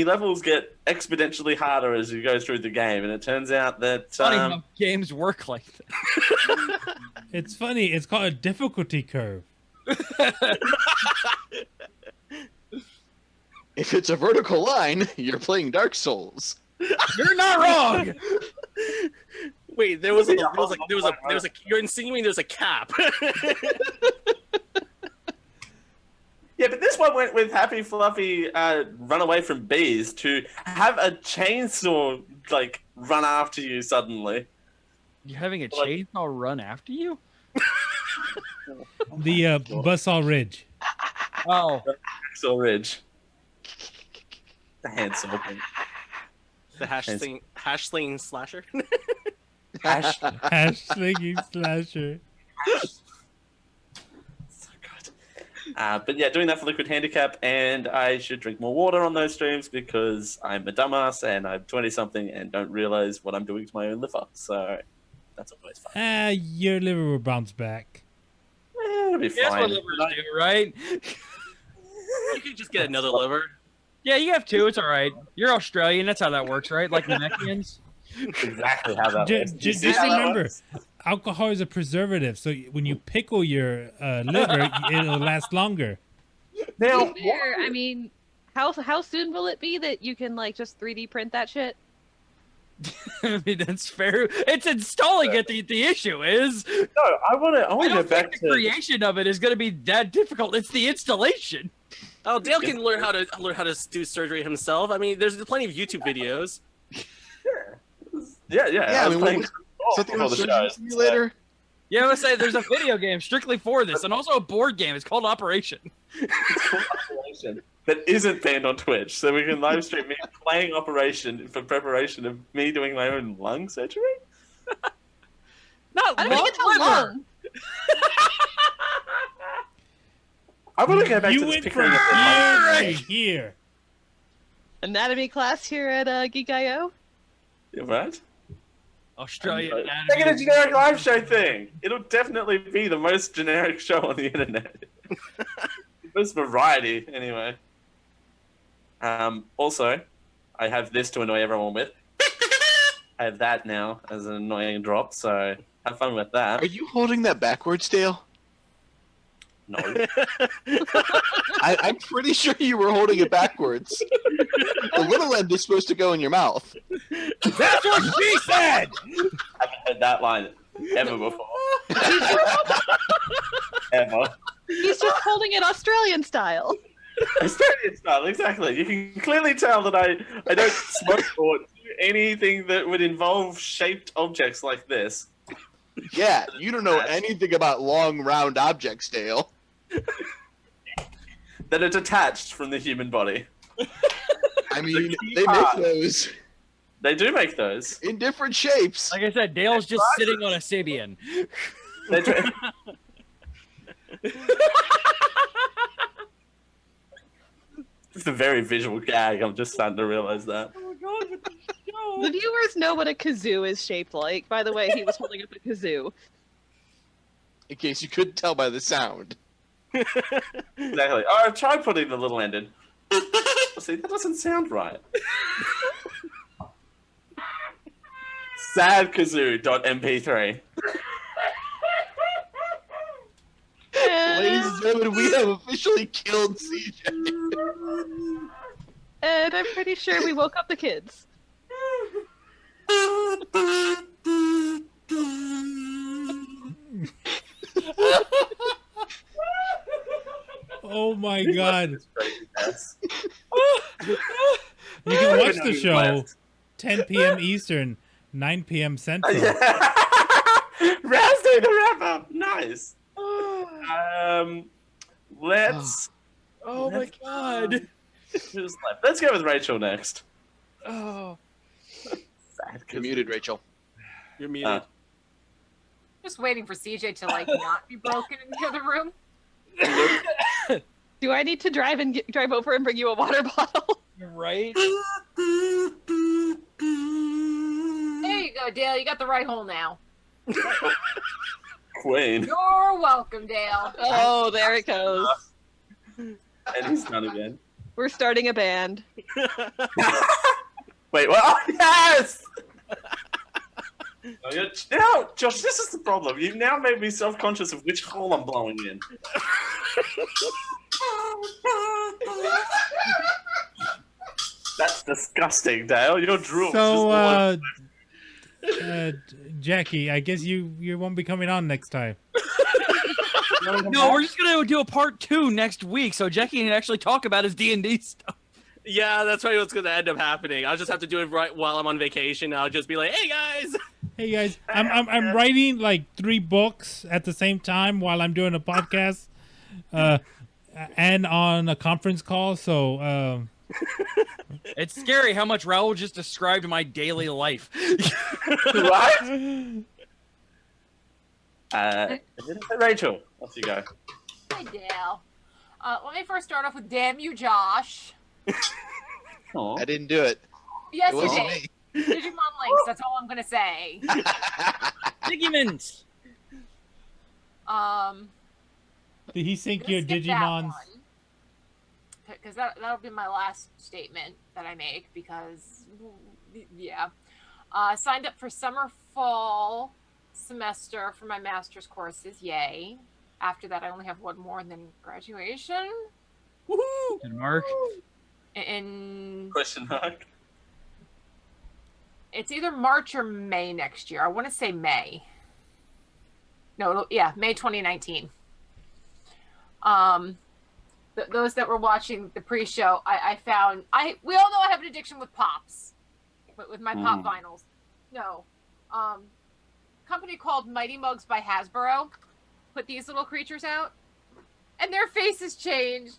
levels get exponentially harder as you go through the game, and it turns out that Funny how games work like that. It's funny. It's called a difficulty curve. If it's a vertical line, you're playing Dark Souls. You're not wrong. Wait, you're insinuating there's a cap. Yeah, but this one went with Happy Fluffy run away from bees to have a chainsaw like run after you suddenly. You're having a chainsaw run after you? The Buzzsaw Ridge. Oh. Axel Ridge. The handsome thing. The hash slinging slasher. Hash slinging slasher. So good. But yeah, doing that for Liquid Handicap, and I should drink more water on those streams because I'm a dumbass and I'm 20-something and don't realize what I'm doing to my own liver. So that's always fun. Your liver will bounce back. It'll be That's fine. what livers do, right? You could just get another liver. Yeah, you have 2. It's all right. You're Australian. That's how that works, right? Like Namekians. Exactly how that works. Just remember, alcohol is a preservative, so when you pickle your liver, it'll last longer. Now, There, I mean, how soon will it be that you can like just 3D print that shit? I mean, that's fair. It's installing it. The issue is. No, I want to I go don't back think the to creation of it is going to be that difficult. It's the installation. Oh, Dale can learn how to do surgery himself. I mean, there's plenty of YouTube videos. Yeah. Yeah, I was mean, playing something before on the Surgery show. Simulator. Yeah, I would say there's a video game strictly for this, and also a board game. It's called Operation. That isn't banned on Twitch, so we can live stream me playing Operation for preparation of me doing my own lung surgery. Not I don't think it's a lung. I want to go back You to this went pickling from of the lung. here to here. Anatomy class here at Geek I. Yeah, right? Australian Make it a anatomy. generic live show thing. It'll definitely be the most generic show on the internet. Most variety, anyway. Also, I have this to annoy everyone with. I have that now as an annoying drop, so have fun with that. Are you holding that backwards, Dale? No. I'm pretty sure you were holding it backwards. The little end is supposed to go in your mouth. That's what she said! I haven't heard that line ever before. Ever. He's just holding it Australian style. Australian style, exactly. You can clearly tell that I don't smoke or do anything that would involve shaped objects like this. Yeah, you don't know anything about long, round objects, Dale. That are detached from the human body. I mean, they make those They do make those. in different shapes. Like I said, Dale's just sitting on a Sibian. They do. It's a very visual gag. I'm just starting to realize that. Oh my god, what the show? The viewers know what a kazoo is shaped like. By the way, he was holding up a kazoo. In case you couldn't tell by the sound. Exactly. Oh, try putting the little end in. See, that doesn't sound right. Sadkazoo.mp3. Ladies and gentlemen, we have officially killed CJ. And I'm pretty sure we woke up the kids. Oh my god. You I can don't watch know the who's show left. 10 p.m. Eastern, 9 p.m. Central. Rouse Day the Rapper. Nice. Let's. Oh my god. Who's left? Let's go with Rachel next. Oh. You're muted, Rachel. You're muted. Just waiting for CJ to like not be broken in the other room. Do I need to drive over and bring you a water bottle? Right? There you go, Dale. You got the right hole now. Queen. You're welcome, Dale. Oh, there it goes. And he's done again. We're starting a band. Wait, what? Oh, yes! Now, Josh, this is the problem. You've now made me self-conscious of which hole I'm blowing in. That's disgusting, Dale. Your drool. So, Jackie, I guess you won't be coming on next time. No, we're just gonna do a part 2 next week, so Jackie can actually talk about his D&D stuff. Yeah, that's probably what's going to end up happening. I'll just have to do it right while I'm on vacation. I'll just be like, "Hey guys." Hey guys, I'm writing like 3 books at the same time while I'm doing a podcast, and on a conference call. So It's scary how much Raul just described my daily life. What? Rachel, off you go. Hi, Dale. Let me first start off with damn you, Josh. Aw. I didn't do it. Yes, It you wasn't did. me. Digimon links. That's all I'm gonna say. Digimons. did he sync Gonna your skip that Digimons? one, because that'll be my last statement that I make. Because yeah, signed up for summer fall semester for my master's courses. Yay! After that, I only have one more and then graduation. Woohoo! And Mark. In Question mark. it's either March or May next year. I want to say May. No, yeah, May 2019. Those that were watching the pre-show, I found we all know I have an addiction with pops, with my pop vinyls. No, company called Mighty Mugs by Hasbro put these little creatures out, and their faces changed,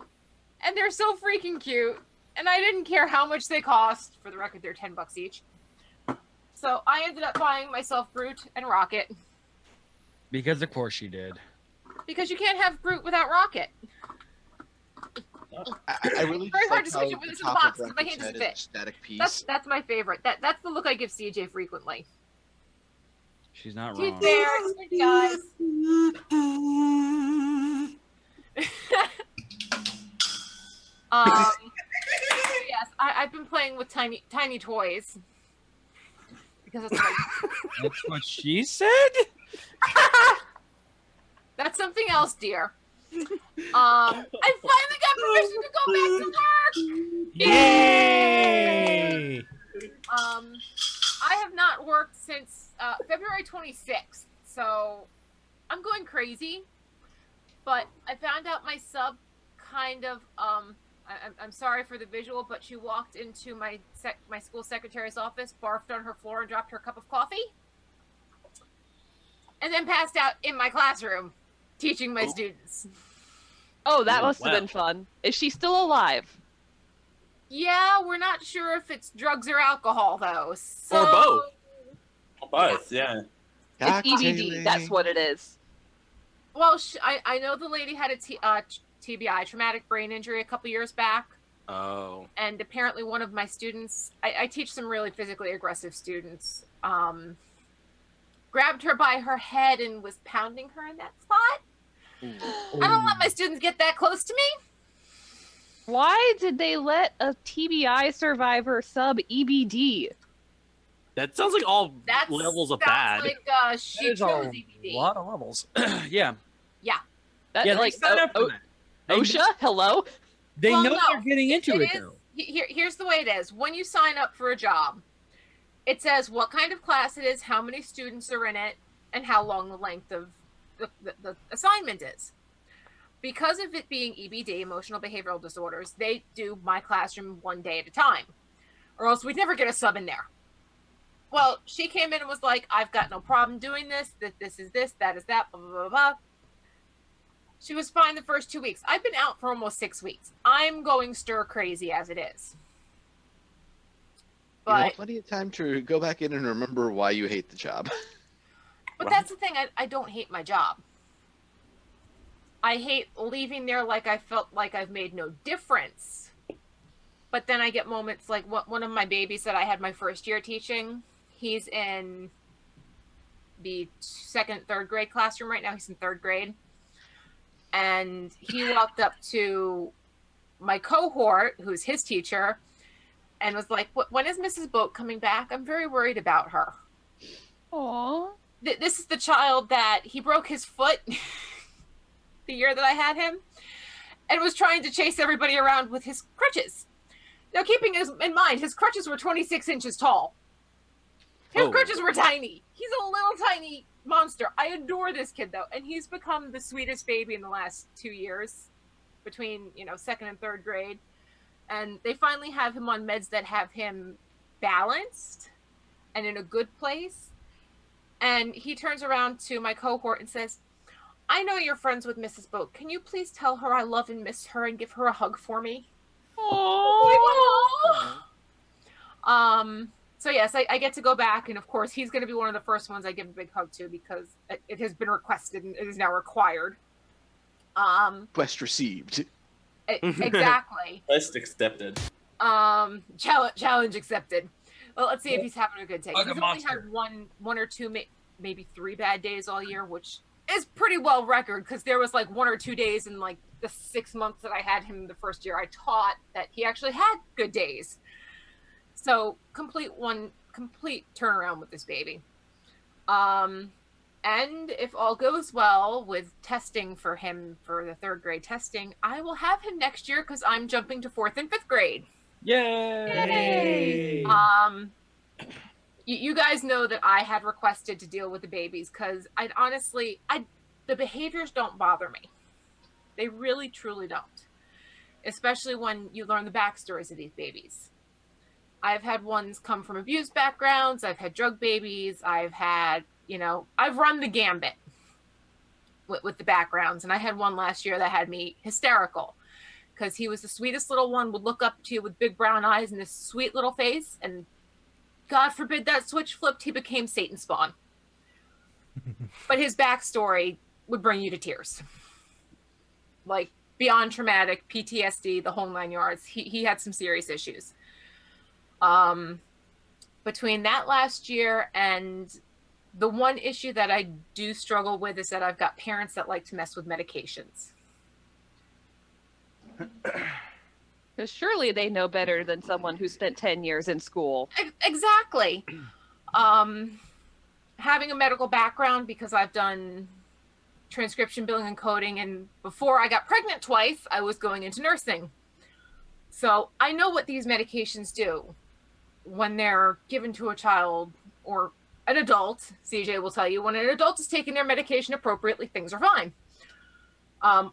and they're so freaking cute. And I didn't care how much they cost. For the record, they're $10 each. So I ended up buying myself Groot and Rocket. Because of course she did. Because you can't have Groot without Rocket. I really Very just hard like to how switch it with the this top box, of 'cause my Rocket's hand doesn't head is a fit. static piece. That's my favorite. That's the look I give CJ frequently. She's not She's wrong. there, guys. Yes, I've been playing with tiny toys. Because it's like That's what she said? that's something else, dear. I finally got permission to go back to work. Yay! I have not worked since February 26th, so I'm going crazy. But I found out my sub kind of I'm sorry for the visual, but she walked into my school secretary's office, barfed on her floor, and dropped her cup of coffee, and then passed out in my classroom, teaching my students. Oh, that must have been fun. Is she still alive? Yeah, we're not sure if it's drugs or alcohol, though. So... Or both. Or both, yeah. It's EBD. That's what it is. Well, I know the lady had a TBI, traumatic brain injury, a couple years back. Oh. And apparently one of my students, I teach some really physically aggressive students, grabbed her by her head and was pounding her in that spot. Ooh. I don't let my students get that close to me. Why did they let a TBI survivor sub EBD? That sounds like all levels of bad. Like she chose EBD. A lot of levels. Yeah. Yeah. Like sign up for that. OSHA, hello? They know they're getting into it, though. Here's the way it is. When you sign up for a job, it says what kind of class it is, how many students are in it, and how long the length of the assignment is. Because of it being EBD, emotional behavioral disorders, they do my classroom one day at a time, or else we'd never get a sub in there. Well, she came in and was like, I've got no problem doing this, this is this, that is that, blah, blah, blah, blah. She was fine the first 2 weeks. I've been out for almost 6 weeks. I'm going stir crazy as it is. But you have plenty of time to go back in and remember why you hate the job. But that's the thing. I don't hate my job. I hate leaving there like I felt like I've made no difference. But then I get moments like one of my babies that I had my first year teaching. He's in the second, third grade classroom right now. He's in third grade. And he walked up to my cohort, who's his teacher, and was like, when is Mrs. Boat coming back? I'm very worried about her. Aww. This is the child that he broke his foot the year that I had him and was trying to chase everybody around with his crutches. Now, keeping in mind, his crutches were 26 inches tall. His crutches were tiny. He's a little tiny monster. I adore this kid, though, and he's become the sweetest baby in the last 2 years between, second and third grade. And they finally have him on meds that have him balanced and in a good place. And he turns around to my cohort and says, I know you're friends with Mrs. Boat. Can you please tell her I love and miss her and give her a hug for me? Aww. So yes, I get to go back, and of course he's going to be one of the first ones I give a big hug to because it has been requested and it is now required. Quest received. Exactly. Quest accepted. Challenge accepted. Well, let's see if he's having a good day. Like He's a only monster. had one or two, maybe 3 bad days all year, which is pretty well record because there was like 1 or 2 days in like the 6 months that I had him the first year I taught that he actually had good days. So complete turnaround with this baby. And if all goes well with testing for him for the third grade testing, I will have him next year because I'm jumping to 4th and 5th grade. Yay! You guys know that I had requested to deal with the babies because the behaviors don't bother me. They really, truly don't. Especially when you learn the backstories of these babies. I've had ones come from abused backgrounds. I've had drug babies. I've had, I've run the gambit with the backgrounds. And I had one last year that had me hysterical because he was the sweetest little one, would look up to you with big brown eyes and this sweet little face. And God forbid that switch flipped, he became Satan's spawn. But his backstory would bring you to tears. Like beyond traumatic, PTSD, the whole 9 yards. He had some serious issues. Between that last year and the one issue that I do struggle with is that I've got parents that like to mess with medications. Because surely they know better than someone who spent 10 years in school. Exactly. Having a medical background because I've done transcription, billing, and coding, and before I got pregnant twice, I was going into nursing. So I know what these medications do when they're given to a child or an adult. CJ will tell you when an adult is taking their medication appropriately, things are fine.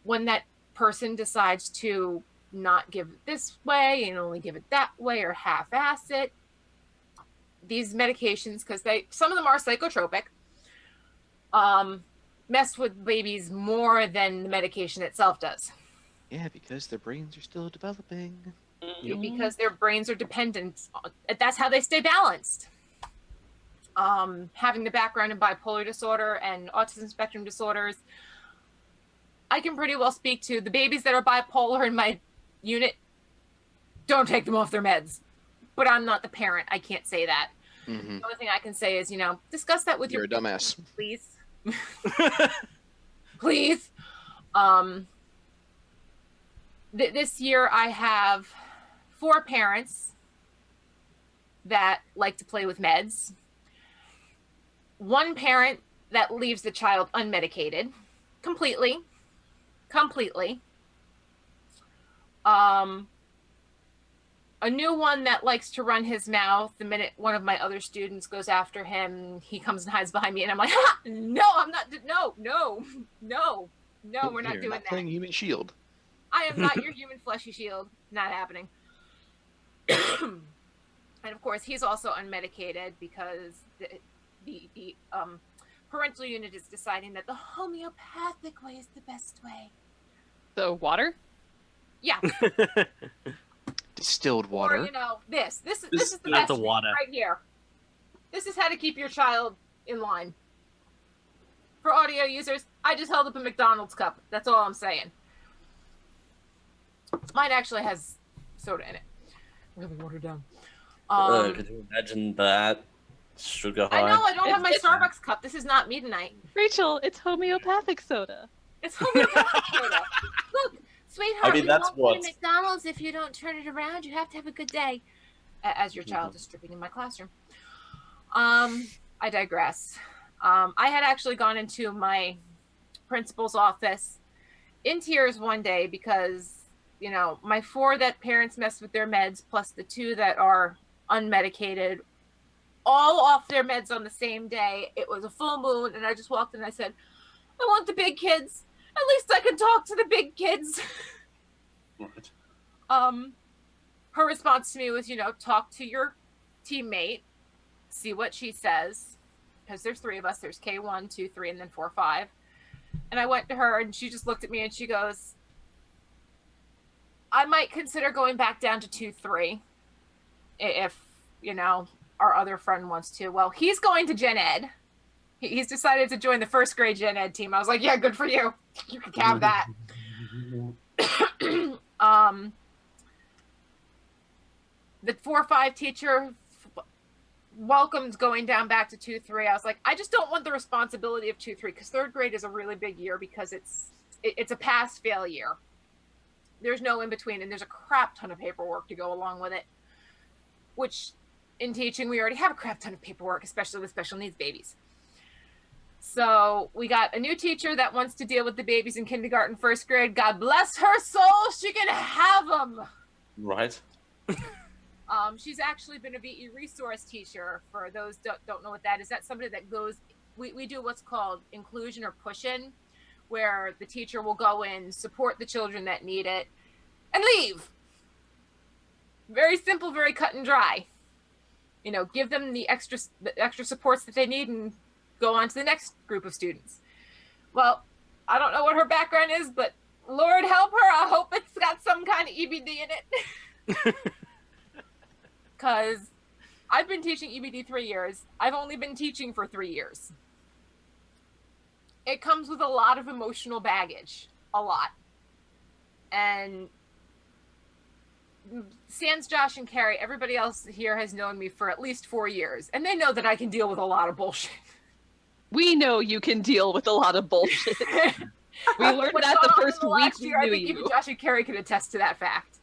When that person decides to not give it this way and only give it that way or half-ass it. These medications, because some of them are psychotropic, mess with babies more than the medication itself does. Yeah, because their brains are still developing. Because their brains are dependent. That's how they stay balanced. Having the background in bipolar disorder and autism spectrum disorders, I can pretty well speak to the babies that are bipolar in my unit. Don't take them off their meds. But I'm not the parent. I can't say that. Mm-hmm. The only thing I can say is, discuss that with You're a dumbass. Please. Please. This year I have 4 parents that like to play with meds. 1 parent that leaves the child unmedicated completely. A new one that likes to run his mouth. The minute one of my other students goes after him, he comes and hides behind me, and I'm like, no, I'm not. No, we're not doing that. Playing human shield. I am not your human fleshy shield. Not happening. And of course, he's also unmedicated because the parental unit is deciding that the homeopathic way is the best way. The water? Yeah. Distilled water. Or, this is the best the water right here. This is how to keep your child in line. For audio users, I just held up a McDonald's cup. That's all I'm saying. Mine actually has soda in it. Really watered down. Could you imagine that? Sugar high. I know, I don't have my Starbucks cup. This is not me tonight. Rachel, it's homeopathic soda. It's homeopathic soda. Look, sweetheart, I mean, that's you won't what- be at McDonald's if you don't turn it around. You have to have a good day. As your child is stripping in my classroom. I digress. I had actually gone into my principal's office in tears one day because, my 4 that parents mess with their meds plus the 2 that are unmedicated, all off their meds on the same day. It was a full moon, and I just walked in and I said, I want the big kids. At least I can talk to the big kids. Right. Her response to me was, talk to your teammate, see what she says. Because there's 3 of us. There's K1, 2, 3, and then 4, 5. And I went to her, and she just looked at me, and she goes, I might consider going back down to 2, 3. If, our other friend wants to. Well, he's going to Gen Ed. He's decided to join the first grade Gen Ed team. I was like, yeah, good for you. You can have that. The 4, 5 teacher welcomed going down back to 2, 3. I was like, I just don't want the responsibility of 2, 3 because 3rd grade is a really big year because it's a pass-fail year. There's no in between, and there's a crap ton of paperwork to go along with it. Which, in teaching, we already have a crap ton of paperwork, especially with special needs babies. So we got a new teacher that wants to deal with the babies in kindergarten, 1st grade. God bless her soul, she can have them. Right. She's actually been a VE resource teacher. For those don't know what that is, that's somebody that goes. We do what's called inclusion or push-in, where the teacher will go in, support the children that need it, and leave. Very simple, very cut and dry. Give them the extra supports that they need and go on to the next group of students. Well, I don't know what her background is, but Lord help her, I hope it's got some kind of EBD in it. Because I've been teaching EBD 3 years. I've only been teaching for 3 years. It comes with a lot of emotional baggage. A lot. And sans Josh and Carrie, everybody else here has known me for at least 4 years. And they know that I can deal with a lot of bullshit. We know you can deal with a lot of bullshit. We learned that the first week we year, I knew think you. even Josh and Carrie can attest to that fact.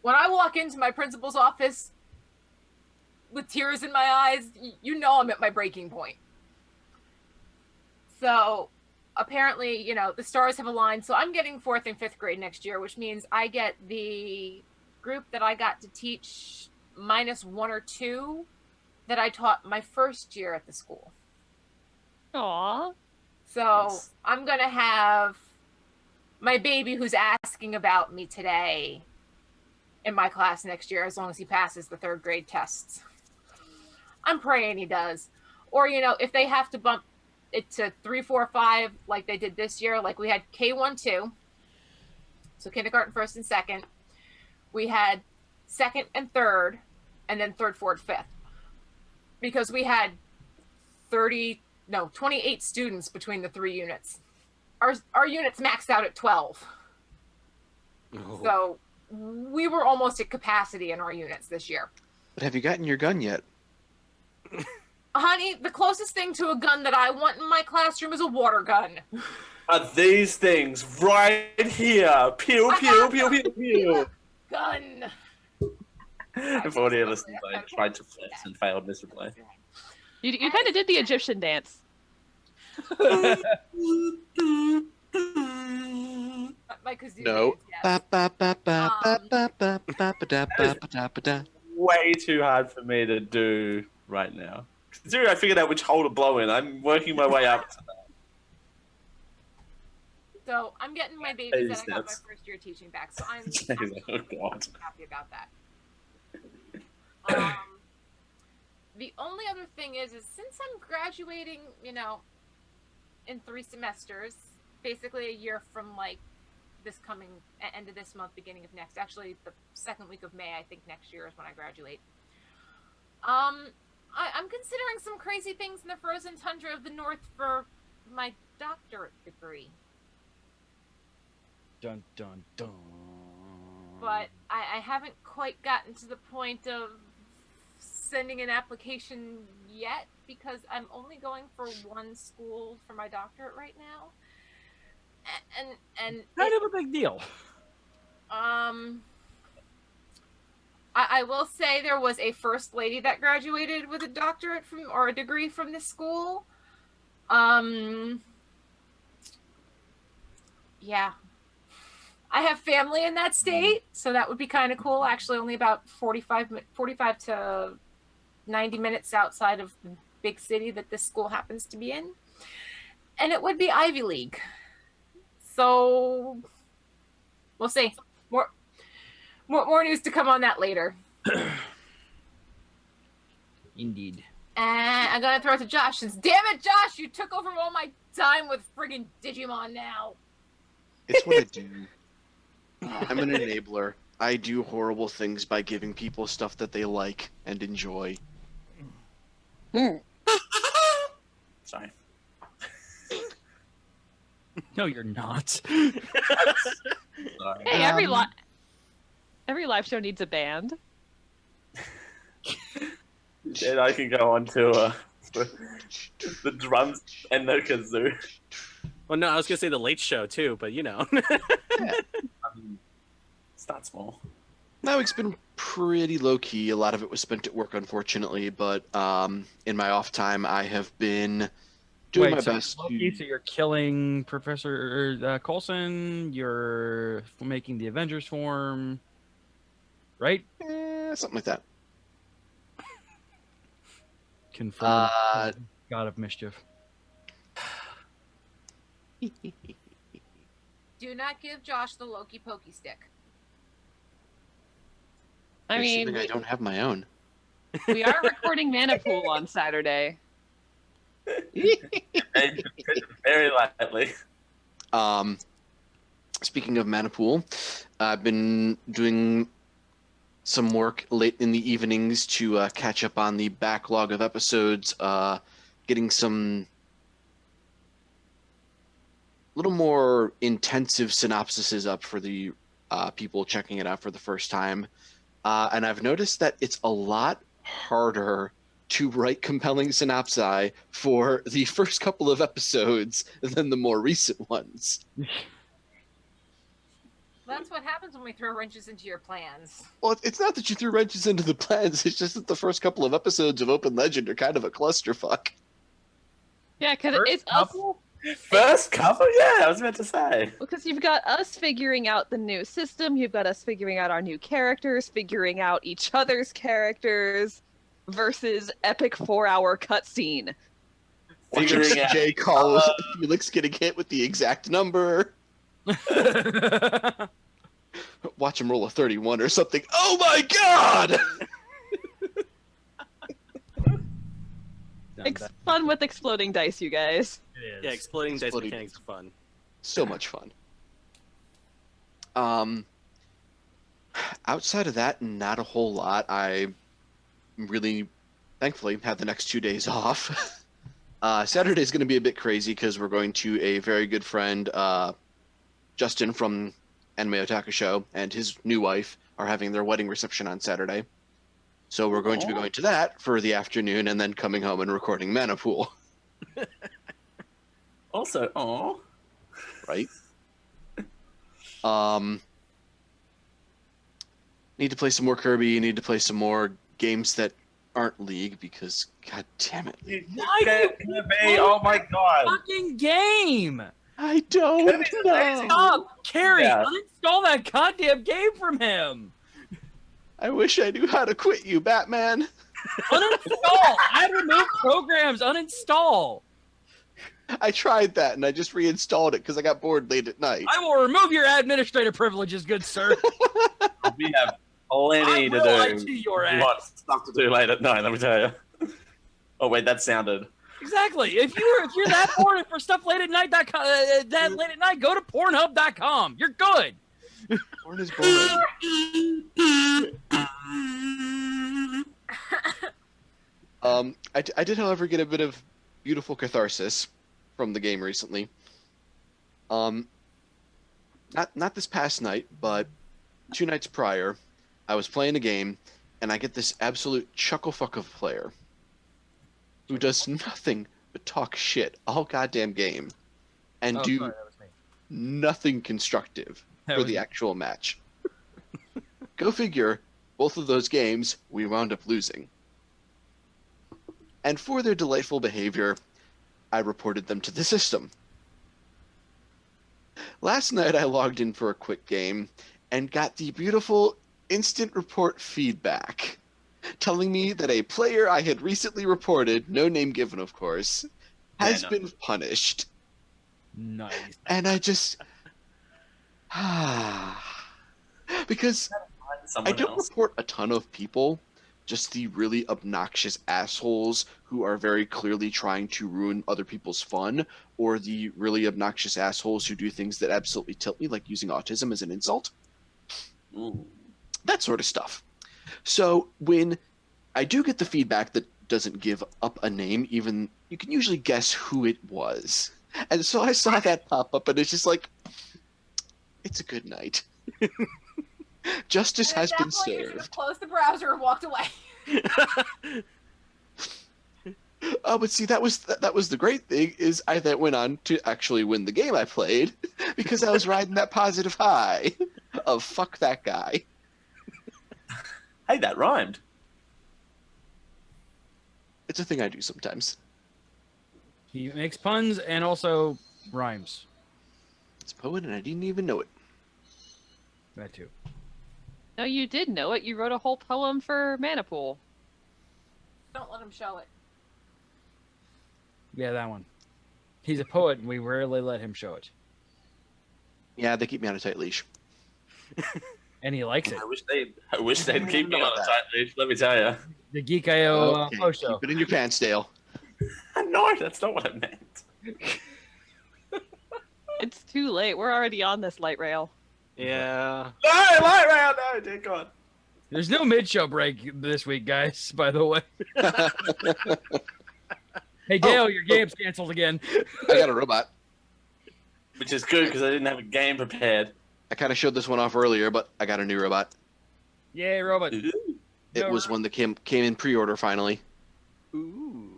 When I walk into my principal's office with tears in my eyes, I'm at my breaking point. So apparently, the stars have aligned. So I'm getting 4th and 5th grade next year, which means I get the group that I got to teach minus 1 or 2 that I taught my first year at the school. Aww. So I'm going to have my baby who's asking about me today in my class next year, as long as he passes the 3rd grade tests. I'm praying he does. Or, if they have to bump it to 3, 4, 5, like they did this year, like we had K1, 2, so kindergarten 1st and 2nd. We had 2nd and 3rd, and then 3rd, 4th, 5th. Because we had 28 students between the 3 units. Our units maxed out at 12. Oh. So we were almost at capacity in our units this year. But have you gotten your gun yet? Honey, the closest thing to a gun that I want in my classroom is a water gun. Are these things right here? Pew, pew, pew, pew, pew. Gun. If audio listeners, I tried to flex and failed miserably. You kind of did the Egyptian dance. My kazoo No. dance, yes. Way too hard for me to do right now. Considering I figured out which hole to blow in, I'm working my way up to that. So I'm getting my babies and I got my first year teaching back, so I'm Oh, God. happy about that. The only other thing is since I'm graduating, in 3 semesters, basically a year from like this coming end of this month, beginning of next. Actually, the 2nd week of May, I think next year is when I graduate. I'm considering some crazy things in the frozen tundra of the North for my doctorate degree. Dun dun dun. But I haven't quite gotten to the point of sending an application yet because I'm only going for 1 school for my doctorate right now. And Kind of a big deal. I will say there was a first lady that graduated with a doctorate or a degree from this school. Yeah. I have family in that state, so that would be kind of cool. Actually, only about 45 to 90 minutes outside of the big city that this school happens to be in. And it would be Ivy League. So we'll see. More news to come on that later. Indeed. And I'm gonna throw it to Josh since, damn it, Josh, you took over all my time with friggin' Digimon now. It's what I do. I'm an enabler. I do horrible things by giving people stuff that they like and enjoy. Sorry. No, you're not. Sorry. Hey, every live show needs a band. And I can go on to the drums and the kazoo. Well, no, I was gonna say the Late Show too, but Yeah. It's not small. My week's been pretty low-key. A lot of it was spent at work, unfortunately, but in my off time, I have been doing my best. Loki, so you're killing Professor Coulson, you're making the Avengers form, right? Something like that. Confirmed. God of Mischief. Do not give Josh the Loki pokey stick. I mean, I don't have my own. we are recording Manipool on Saturday. Very lightly. Speaking of Manipool, I've been doing some work late in the evenings to catch up on the backlog of episodes, getting some little more intensive synopsises up for the people checking it out for the first time. And I've noticed that it's a lot harder to write compelling synopsi for the first couple of episodes than the more recent ones. That's what happens when we throw wrenches into your plans. Well, it's not that you threw wrenches into the plans, it's just that the first couple of episodes of Open Legend are kind of a clusterfuck. Yeah, because it's us. First couple? Yeah, I was meant to say. Because you've got us figuring out the new system, you've got us figuring out our new characters, figuring out each other's characters, versus epic 4-hour cutscene. Watching CJ call Felix getting hit with the exact number. Watch him roll a 31 or something. Oh my god! Fun with exploding dice, you guys. It is. Yeah, exploding dice mechanics are fun. So much fun. Outside of that, not a whole lot. I really, thankfully, have the next 2 days off. Saturday is going to be a bit crazy because we're going to a very good friend, Justin from Anime Otaku Show, and his new wife are having their wedding reception on Saturday. So we're going to be going to that for the afternoon and then coming home and recording Mana Pool. Also, oh, Right? Need to play some more Kirby. Need to play some more games that aren't League because, god damn it. oh my god. Fucking game. I don't know. Stop, Carrie. Yeah. Uninstall that goddamn game from him. I wish I knew how to quit you, Batman. Uninstall. Add remove programs. Uninstall. I tried that and I just reinstalled it because I got bored late at night. I will remove your administrative privileges, good sir. We have plenty to I will do. IT your We ass. got stuff to do late at night, let me tell you. Oh wait, that sounded. Exactly. If you're that bored for stuff late at night, that late at night, go to Pornhub.com. You're good. Porn is boring. I did, however, get a bit of beautiful catharsis from the game recently. Not this past night, but 2 nights prior, I was playing a game, and I get this absolute chucklefuck of a player who does nothing but talk shit all goddamn game and do Sorry, that was me. nothing constructive That for was the me. actual match. Go figure, both of those games, we wound up losing. And for their delightful behavior, I reported them to the system. Last night I logged in for a quick game and got the beautiful instant report feedback telling me that a player I had recently reported, no name given of course, has been punished. Nice. And I just because I Someone don't else. report a ton of people, just the really obnoxious assholes who are very clearly trying to ruin other people's fun, or the really obnoxious assholes who do things that absolutely tilt me, like using autism as an insult. Ooh. That sort of stuff. So when I do get the feedback that doesn't give up a name, even you can usually guess who it was. And so I saw that pop up, and it's just like, it's a good night. Justice has At been that point, you should have served. closed the browser and walked away. Oh, but see, that was the great thing is I then went on to actually win the game I played because I was riding that positive high of fuck that guy. Hey, that rhymed. It's a thing I do sometimes. He makes puns and also rhymes. It's a poet, and I didn't even know it. That too. No, you did know it. You wrote a whole poem for Mana Pool. Don't let him show it. Yeah, that one. He's a poet, and we rarely let him show it. Yeah, they keep me on a tight leash. And he likes it. I wish they'd keep me on a tight leash, let me tell you. The Geek I.O. Okay, post show. keep it in your pants, Dale. No, that's not what I meant. It's too late. We're already on this light rail. Yeah. No, light round, no, dear God. There's no mid-show break this week, guys, by the way. Hey, Dale, your game's canceled again. I got a robot. Which is good because I didn't have a game prepared. I kind of showed this one off earlier, but I got a new robot. Yay, robot. It No, was one that came in pre-order finally. Ooh.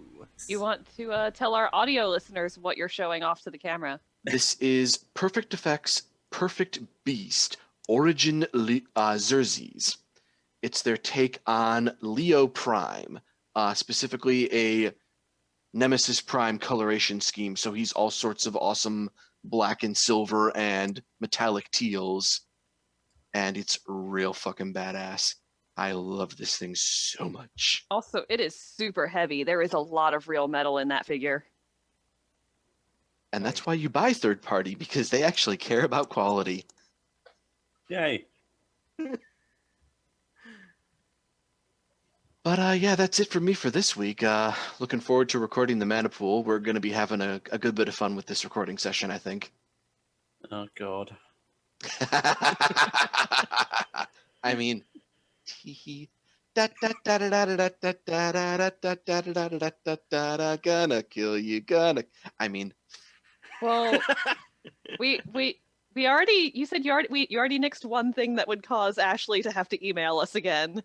You want to tell our audio listeners what you're showing off to the camera? This is Perfect Effects Perfect Beast Origin Xerxes. It's their take on Leo Prime, specifically a Nemesis Prime coloration scheme. So he's all sorts of awesome black and silver and metallic teals. And it's real fucking badass. I love this thing so much. Also, it is super heavy. There is a lot of real metal in that figure. And that's why you buy third party, because they actually care about quality. Yay. But yeah, that's it for me for this week. Looking forward to recording the Mana Pool. We're going to be having a good bit of fun with this recording session, I think. Oh, God. I mean, gonna kill you, gonna. I mean, Well, we already. You said you already nixed one thing that would cause Ashley to have to email us again.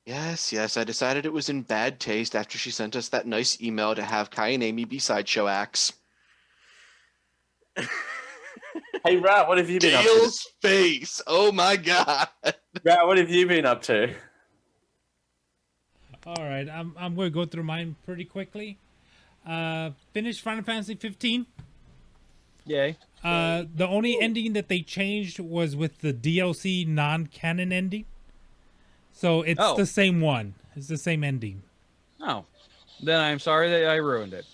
yes. I decided it was in bad taste after she sent us that nice email to have Kai and Amy be sideshow acts. Hey, Rat, what have you been up to? Dale's face. Oh my god. Rat, what have you been up to? All right, I'm going to go through mine pretty quickly. Finished Final Fantasy 15. Yay. The only ending that they changed was with the DLC non-canon ending. So it's the same one. It's the same ending. Oh. Then I'm sorry that I ruined it.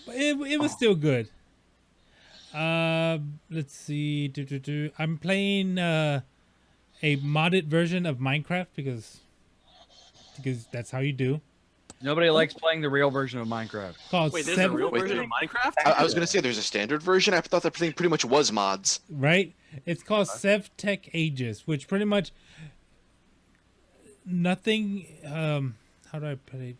But it was still good. Let's see. I'm playing a modded version of Minecraft because that's how you do. Nobody likes playing the real version of Minecraft. Wait, there's a real version of Minecraft? I was going to say there's a standard version. I thought that thing pretty much was mods. Right? It's called SevTech Aegis, which pretty much nothing. How do I put it?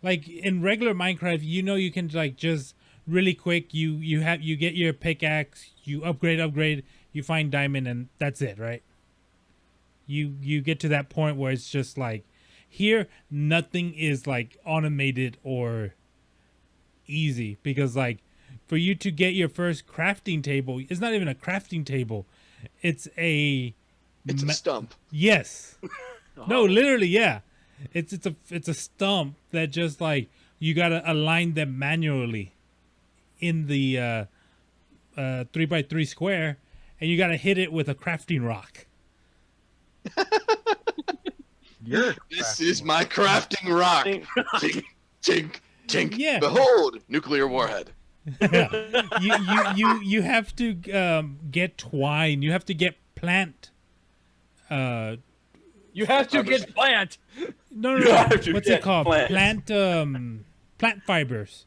Like in regular Minecraft, you can like just really quick. You get your pickaxe, you upgrade, you find diamond, and that's it, right? You get to that point where it's just like. Here, nothing is like automated or easy because like for you to get your first crafting table, it's not even a crafting table. It's a stump. Yes. No, literally, yeah. It's a stump that just like you got to align them manually in the 3x3 square and you got to hit it with a crafting rock. This is my crafting rock. Tink, tink, tink. Yeah. Behold, nuclear warhead. you have to get twine. You have to get plant. You have to get plant. No. What's it called? Plant fibers.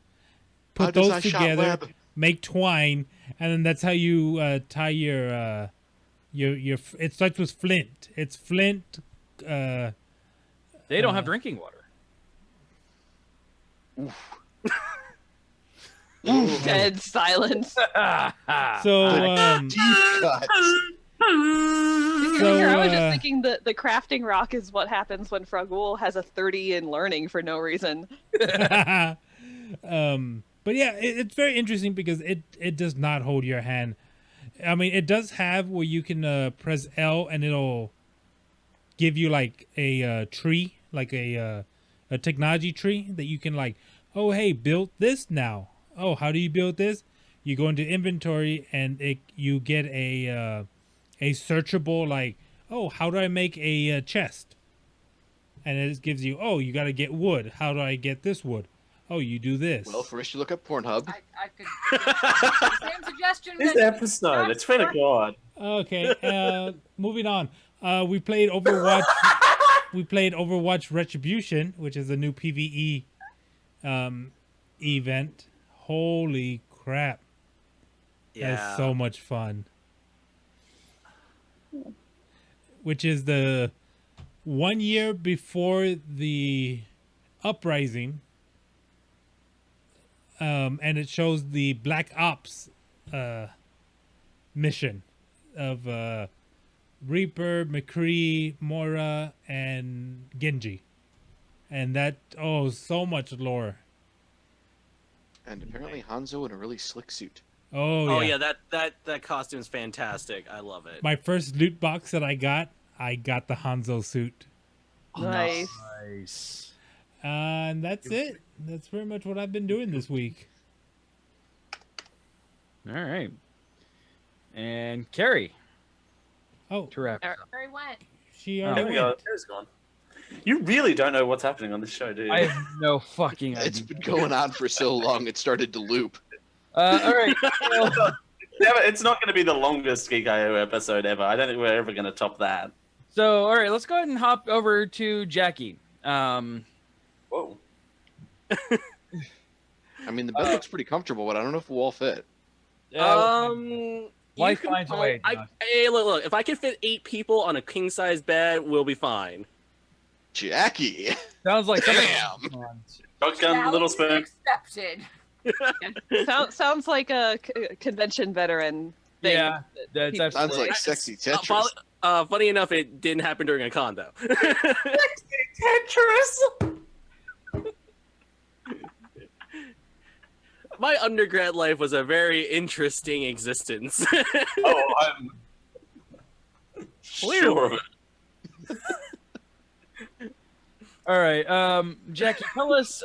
Put those together. Make twine, and then that's how you tie your. It starts with flint. It's flint. They don't have drinking water. Dead silence. So, I was just thinking that the crafting rock is what happens when Fragul has a 30 in learning for no reason. But yeah, it's very interesting because it does not hold your hand. I mean, it does have where you can press L and it'll give you like a tree, like a technology tree that you can like, oh, hey, build this now. Oh, how do you build this? You go into inventory and you get a searchable like, oh, how do I make a chest? And it gives you, oh, you got to get wood. How do I get this wood? Oh, you do this. Well, first you look up Pornhub. I could. Same suggestion. This episode, I swear to God. Okay, moving on. We played Overwatch. We played Overwatch Retribution, which is a new PvE event. Holy crap! Yeah. That's so much fun. Which is the 1 year before the uprising, and it shows the Black Ops mission of Reaper, McCree, Mora, and Genji. And that, so much lore. And apparently Hanzo in a really slick suit. Oh yeah, that costume's fantastic. I love it. My first loot box that I got the Hanzo suit. Nice. And that's it. That's pretty much what I've been doing this week. All right. And Carrie. Oh, to wrap. Carrie went. She already There we go. Carrie's gone. You really don't know what's happening on this show, do you? I have no fucking idea. It's been going on for so long, it started to loop. All right. It's not going to be the longest Geek IO episode ever. I don't think we're ever going to top that. So, all right, let's go ahead and hop over to Jacky. Whoa. I mean, the bed looks pretty comfortable, but I don't know if we'll all fit. Life finds a way. Hey, look, if I can fit 8 people on a king-size bed, we'll be fine. Jacky. Sounds like Damn. Shotgun, little spoon. Accepted. Sounds like a convention veteran thing. Yeah, that's absolutely. Sounds like sexy Tetris. Funny enough, it didn't happen during a con, though. Sexy Tetris! My undergrad life was a very interesting existence. Oh, I'm sure of it. All right, Jacky, tell us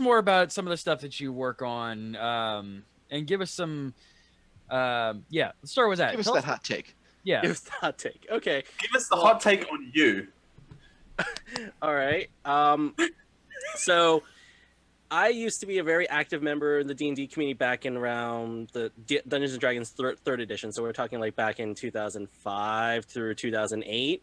more about some of the stuff that you work on, and give us some. Let's start with that. Give us that hot take. Yeah, Give us the hot take. Okay. Give us the hot take on you. All right. So I used to be a very active member in the D&D community back in around the Dungeons and Dragons third edition. So we're talking like back in 2005 through 2008.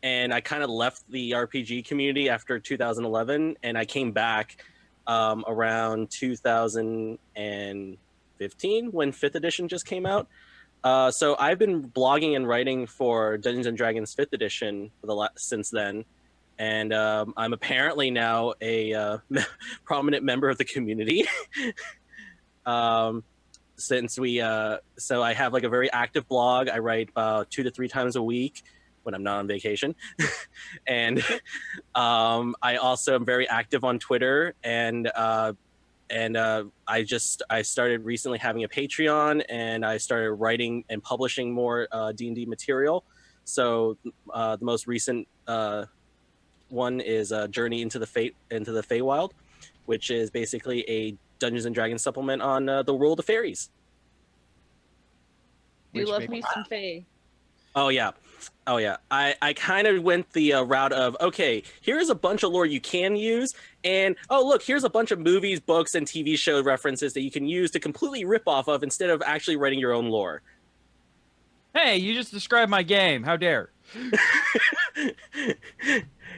And I kind of left the RPG community after 2011, and I came back around 2015 when 5th edition just came out. So I've been blogging and writing for Dungeons and Dragons 5th edition since then. And I'm apparently now a prominent member of the community. Since we, so I have like a very active blog. I write about 2 to 3 times a week when I'm not on vacation. And I also am very active on Twitter. And I started recently having a Patreon, and I started writing and publishing more D&D material. So the most recent one is Journey into the Feywild, which is basically a Dungeons and Dragons supplement on the world of fairies. You love me some Fae. Oh yeah. I kind of went the route of, okay, here's a bunch of lore you can use, and oh look, here's a bunch of movies, books, and TV show references that you can use to completely rip off of instead of actually writing your own lore. Hey, you just described my game. How dare?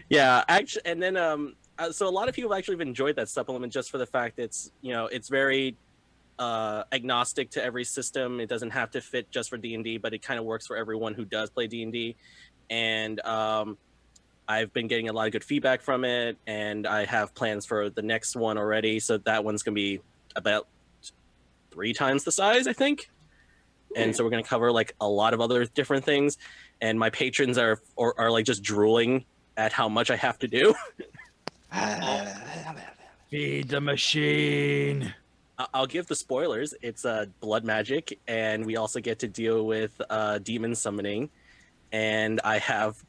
Yeah, actually, and then so a lot of people actually have enjoyed that supplement just for the fact that it's very agnostic to every system. It doesn't have to fit just for D&D, but it kind of works for everyone who does play D&D. And I've been getting a lot of good feedback from it, and I have plans for the next one already. So that one's going to be about 3 times the size, I think. And so we're going to cover like a lot of other different things. And my patrons are like just drooling at how much I have to do. Feed the machine. I'll give the spoilers. It's blood magic, and we also get to deal with demon summoning, and I have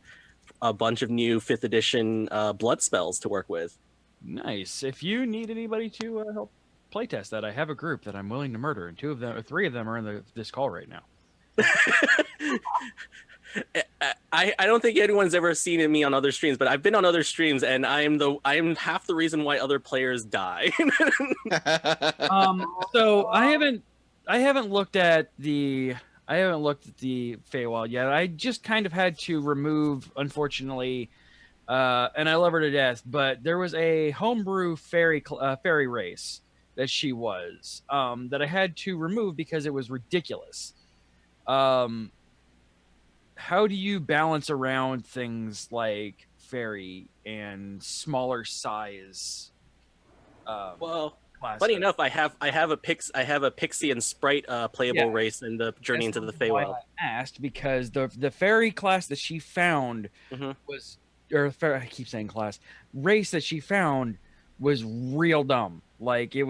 a bunch of new 5th edition blood spells to work with. Nice. If you need anybody to help playtest that, I have a group that I'm willing to murder, and 3 of them are in this call right now. I don't think anyone's ever seen me on other streams, but I've been on other streams, and I am half the reason why other players die. So I haven't looked at the Feywild yet. I just kind of had to remove, unfortunately, and I love her to death, but there was a homebrew fairy race that she was that I had to remove because it was ridiculous. How do you balance around things like fairy and smaller size? Well, classes? funny enough, I have a pixie and sprite playable race in the Journey into the Feywild. I asked because the fairy class that she found was, or I keep saying class, race that she found was real dumb. Like it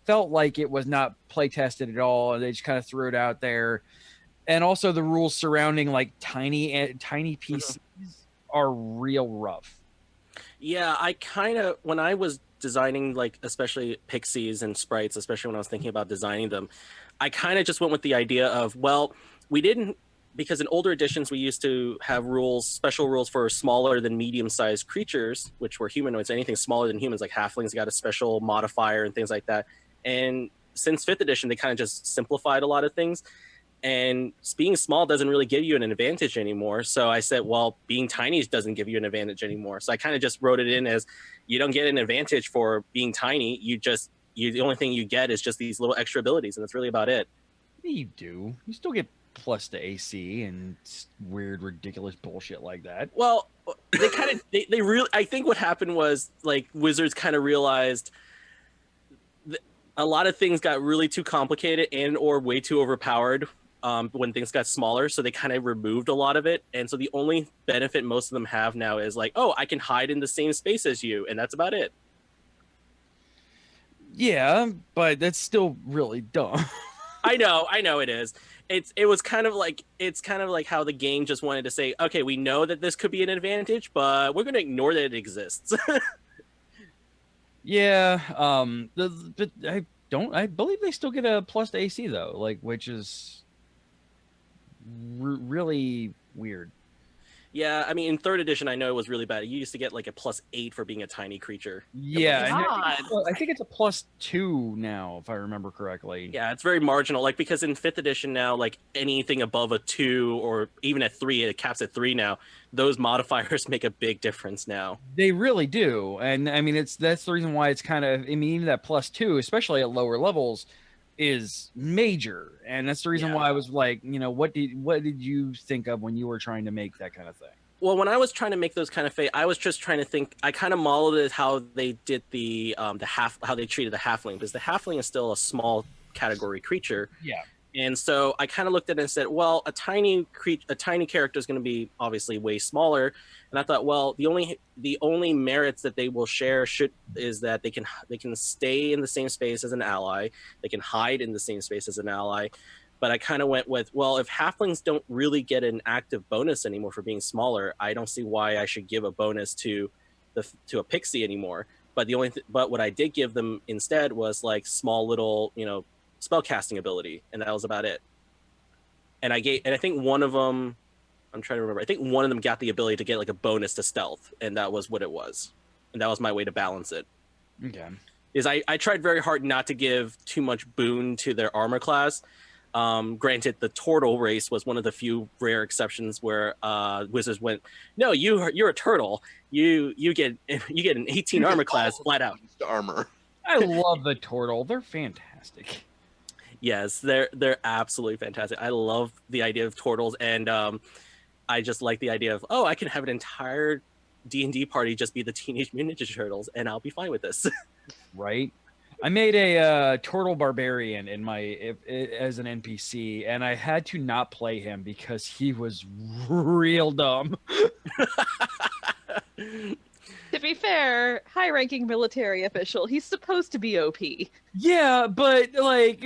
felt like it was not play tested at all, and they just kind of threw it out there. And also the rules surrounding like tiny pieces are real rough. Yeah, I kind of, when I was designing like especially pixies and sprites, especially when I was thinking about designing them, I kind of just went with the idea of, well, we didn't, because in older editions we used to have special rules for smaller than medium-sized creatures, which were humanoids. Anything smaller than humans, like halflings, got a special modifier and things like that. And since 5th edition, they kind of just simplified a lot of things. And being small doesn't really give you an advantage anymore. So I said, well, being tiny doesn't give you an advantage anymore. So I kind of just wrote it in as you don't get an advantage for being tiny. The only thing you get is just these little extra abilities, and that's really about it. Yeah, you do. You still get plus to AC and weird, ridiculous bullshit like that. Well, they really, I think what happened was like Wizards kind of realized a lot of things got really too complicated and or way too overpowered when things got smaller, so they kind of removed a lot of it. And so the only benefit most of them have now is like, oh, I can hide in the same space as you, and that's about it. Yeah, but that's still really dumb. I know it is. It's kind of like how the game just wanted to say, okay, we know that this could be an advantage, but we're going to ignore that it exists. Yeah, but I believe they still get a plus to AC though, like, which is really weird. Yeah, I mean, in 3rd edition, I know it was really bad. You used to get like a +8 for being a tiny creature. Yeah, and I think it's a +2 now, if I remember correctly. Yeah, it's very marginal. Like, because in 5th edition now, like anything above a 2 or even at 3, it caps at 3 now. Those modifiers make a big difference now. They really do, and I mean, that's the reason why it's kind of. I mean, even that +2, especially at lower levels, is major, and that's the reason why I was like, what did you think of when you were trying to make that kind of thing? Well, when I was trying to make those kind of I was just trying to think. I kind of modeled it how they did how they treated the halfling, because the halfling is still a small category creature. Yeah. And so I kind of looked at it and said, well, a tiny character is going to be obviously way smaller. And I thought, well, the only merits that they will share is that they can stay in the same space as an ally. They can hide in the same space as an ally. But I kind of went with, well, if halflings don't really get an active bonus anymore for being smaller, I don't see why I should give a bonus to a pixie anymore. But but what I did give them instead was like small little, spell casting ability, and that was about it. And I think one of them, I'm trying to remember, I think one of them got the ability to get like a bonus to stealth, and that was what it was. And that was my way to balance it. Okay. Is I tried very hard not to give too much boon to their armor class. Granted, the turtle race was one of the few rare exceptions where Wizards went, no, you're a turtle. You get an 18 armor class flat out. Armor. I love the turtle. They're fantastic. Yes, they're absolutely fantastic. I love the idea of turtles, and I just like the idea of, oh, I can have an entire D&D party just be the Teenage Mutant Ninja Turtles, and I'll be fine with this. Right? I made a turtle barbarian as an NPC, and I had to not play him because he was real dumb. To be fair, high-ranking military official, he's supposed to be OP. Yeah, but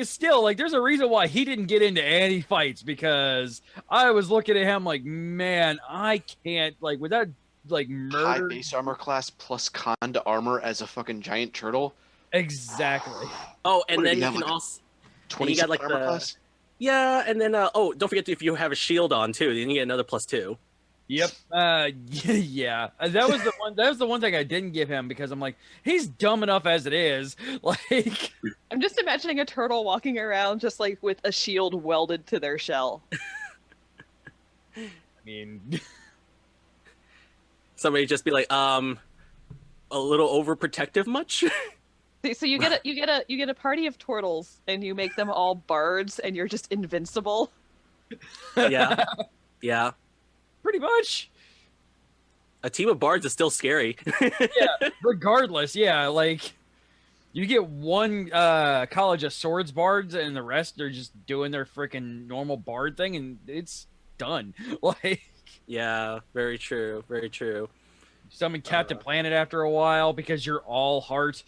still, there's a reason why he didn't get into any fights, because I was looking at him like, man, I can't, without murder. High base armor class plus con to armor as a fucking giant turtle. Exactly. Oh, and then you can also 20 got armor class. Yeah, and then don't forget if you have a shield on too, then you get another +2. Yep. Yeah. That was the one. That was the one thing I didn't give him, because I'm like, he's dumb enough as it is. I'm just imagining a turtle walking around just with a shield welded to their shell. I mean, somebody just be like, a little overprotective much. So you get a party of turtles, and you make them all bards, and you're just invincible. Yeah. Yeah. Pretty much. A team of bards is still scary. Yeah, regardless. Yeah, you get one College of Swords bards, and the rest are just doing their freaking normal bard thing, and it's done. Yeah, very true. Very true. Summon Captain Planet after a while because you're all heart.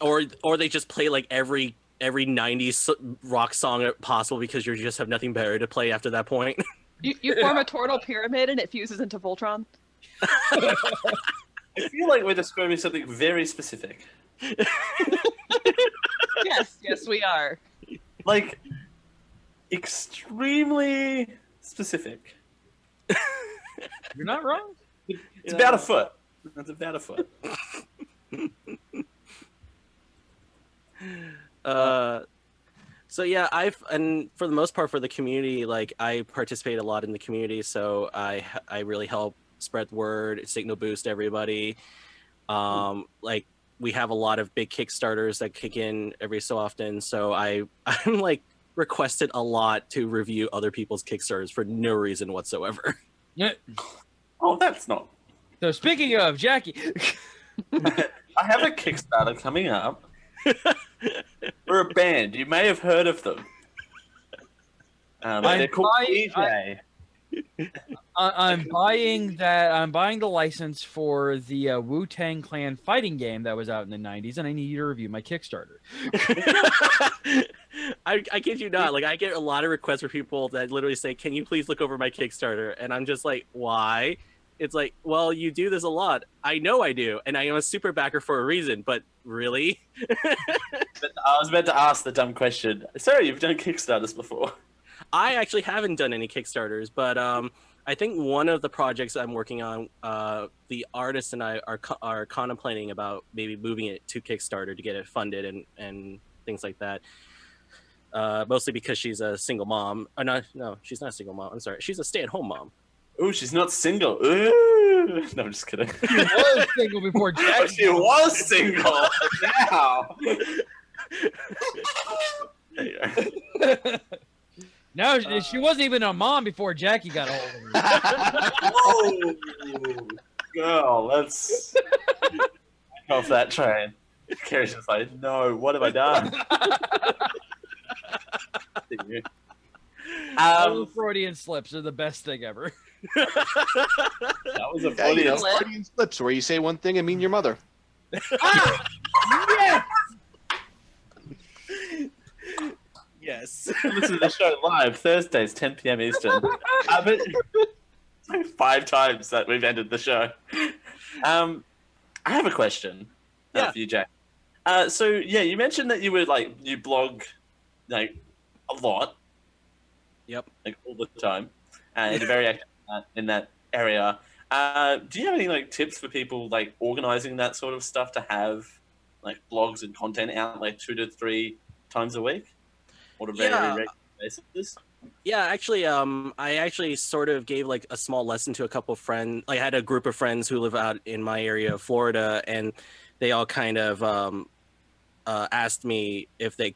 Or they just play every 90s rock song possible because you just have nothing better to play after that point. You form a turtle pyramid and it fuses into Voltron. I feel like we're describing something very specific. Yes, we are. Extremely specific. You're not wrong. It's about a foot. That's about a foot. So yeah, and for the most part for the community, like I participate a lot in the community, so I really help spread the word, signal boost everybody. Like we have a lot of big Kickstarters that kick in every so often, so I'm like requested a lot to review other people's Kickstarters for no reason whatsoever. Yeah. Oh, that's not. So speaking of Jacky, I have a Kickstarter coming up for a band. You may have heard of them. They're called PJ. I'm buying that. I'm buying the license for the Wu-Tang Clan fighting game that was out in the '90s, and I need you to review my Kickstarter. I kid you not. Like I get a lot of requests for people that literally say, "Can you please look over my Kickstarter?" And I'm just like, "Why?" It's like, well, you do this a lot. I know I do, and I am a super backer for a reason. But really, But I was meant to ask the dumb question. Sorry, you've done Kickstarters before. I actually haven't done any Kickstarters, but I think one of the projects I'm working on, the artist and I are contemplating about maybe moving it to Kickstarter to get it funded and things like that. Mostly because she's a single mom. No, she's not a single mom. I'm sorry, she's a stay-at-home mom. Ooh, she's not single. Ooh. No, I'm just kidding. She was single before Jack. She was single. Now. There you go. No, she wasn't even a mom before Jacky got a hold of her. Oh, girl, let's get off that train. Carrie's just like, no, what have I done? Those Freudian slips are the best thing ever. That was a Freudian slips where you say one thing and mean your mother. Yes! Yes. Listen to the show live Thursdays, 10 p.m. Eastern. But it's like 5 times that we've ended the show. I have a question for you, Jack. So yeah, you mentioned that you blog like a lot. Yep. Like all the time, and you're very active in that area. Do you have any like tips for people like organizing that sort of stuff to have like blogs and content out like 2 to 3 times a week, or a very regular basis? Yeah, actually, I actually sort of gave like a small lesson to a couple of friends. Like, I had a group of friends who live out in my area of Florida, and they all kind of asked me if I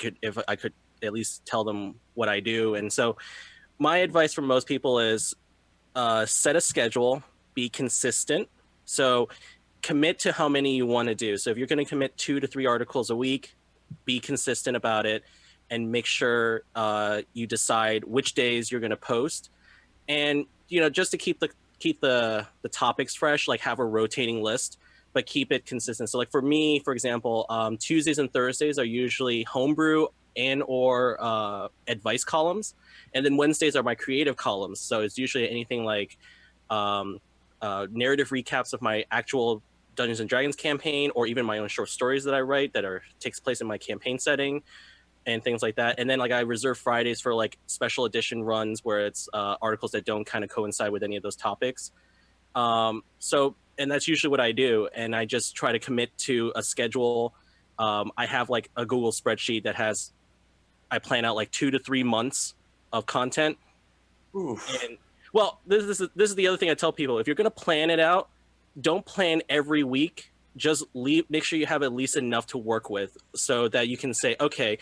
could at least tell them what I do. And so my advice for most people is set a schedule, be consistent. So commit to how many you want to do. So if you're going to commit 2 to 3 articles a week, be consistent about it, and make sure you decide which days you're going to post. And, you know, just to keep the topics fresh, like have a rotating list, but keep it consistent. So like for me, for example, Tuesdays and Thursdays are usually homebrew and or advice columns. And then Wednesdays are my creative columns. So it's usually anything like narrative recaps of my actual Dungeons and Dragons campaign, or even my own short stories that I write that takes place in my campaign setting and things like that. And then like I reserve Fridays for like special edition runs where it's articles that don't kind of coincide with any of those topics. And that's usually what I do. And I just try to commit to a schedule. I have like a Google spreadsheet that I plan out like 2 to 3 months of content. Oof. And well, this is the other thing I tell people. If you're going to plan it out, don't plan every week. Just make sure you have at least enough to work with so that you can say, okay,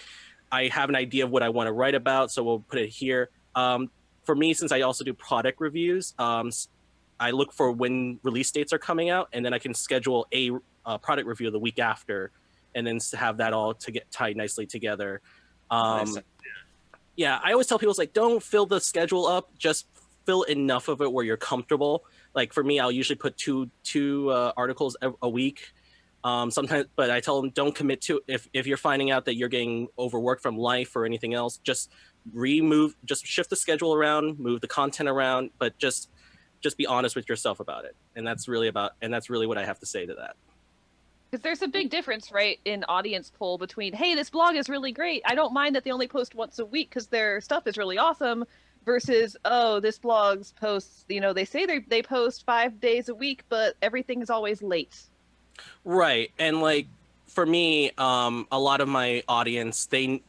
I have an idea of what I want to write about, so we'll put it here. For me, since I also do product reviews, I look for when release dates are coming out, and then I can schedule a product review the week after, and then have that all to get tied nicely together. Nice. Yeah, I always tell people, it's like, don't fill the schedule up, just fill enough of it where you're comfortable. Like for me, I'll usually put two articles a week. Sometimes, but I tell them, don't commit to, if you're finding out that you're getting overworked from life or anything else, just shift the schedule around, move the content around, but just be honest with yourself about it. And that's really what I have to say to that. Because there's a big difference, right, in audience poll between, hey, this blog is really great, I don't mind that they only post once a week because their stuff is really awesome, versus, oh, this blog's posts, you know, they say they post 5 days a week, but everything is always late. Right. And like, for me, a lot of my audience, they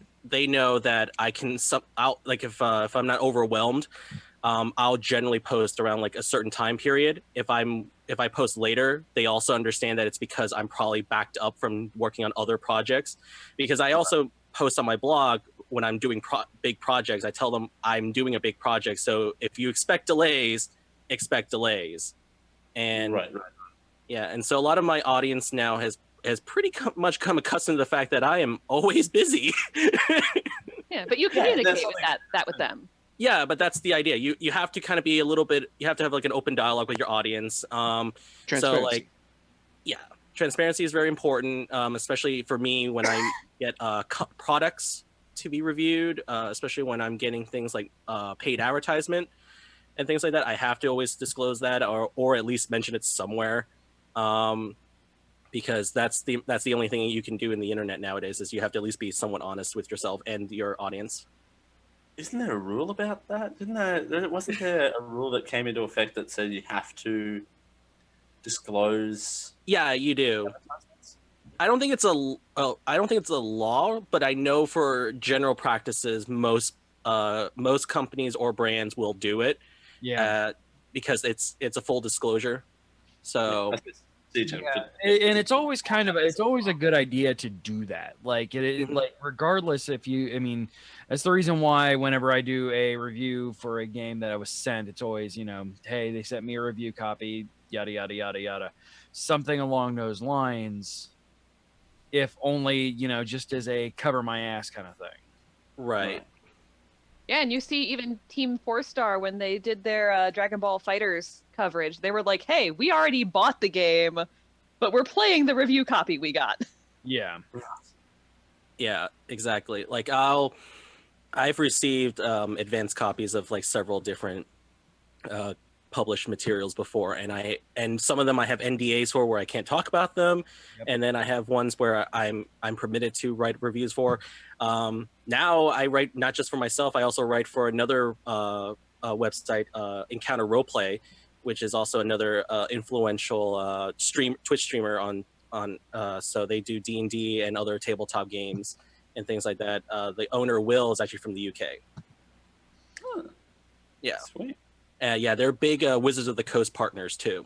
know that I can like if I'm not overwhelmed, I'll generally post around like a certain time period. If I post later, they also understand that it's because I'm probably backed up from working on other projects, because I also post on my blog when I'm doing big projects. I tell them I'm doing a big project, so if you expect delays, expect delays. And yeah, and so a lot of my audience now has pretty much come accustomed to the fact that I am always busy. Yeah, but you communicate with that with them. Yeah, but that's the idea. You have to kind of be a little bit. You have to have like an open dialogue with your audience. So like, yeah, transparency is very important, especially for me when I get products to be reviewed, especially when I'm getting things like paid advertisement and things like that. I have to always disclose that, or at least mention it somewhere, because that's the only thing you can do in the internet nowadays, is you have to at least be somewhat honest with yourself and your audience. Isn't there a rule about that? Wasn't there a rule that came into effect that said you have to disclose? Yeah, you do. I don't think it's a law, but I know for general practices, most companies or brands will do it. Yeah, because it's a full disclosure. So. Yeah, and it's always a good idea to do that. Like like regardless if you, I mean, that's the reason why whenever I do a review for a game that I was sent, it's always, hey, they sent me a review copy, yada yada yada yada, something along those lines. If only, just as a cover my ass kind of thing. Right. Yeah, and you see even Team 4-Star, when they did their Dragon Ball FighterZ coverage, they were like, hey, we already bought the game, but we're playing the review copy we got. Yeah. Yeah, exactly. Like I've received advanced copies of like several different published materials before, and some of them I have NDAs for where I can't talk about them. Yep. And then I have ones where I'm permitted to write reviews for. Now I write not just for myself, I also write for another website, Encounter Roleplay, which is also another influential Twitch streamer on so they do D&D and other tabletop games and things like that. The owner, Will, is actually from the UK. Huh. Yeah. Sweet. Yeah, they're big Wizards of the Coast partners too.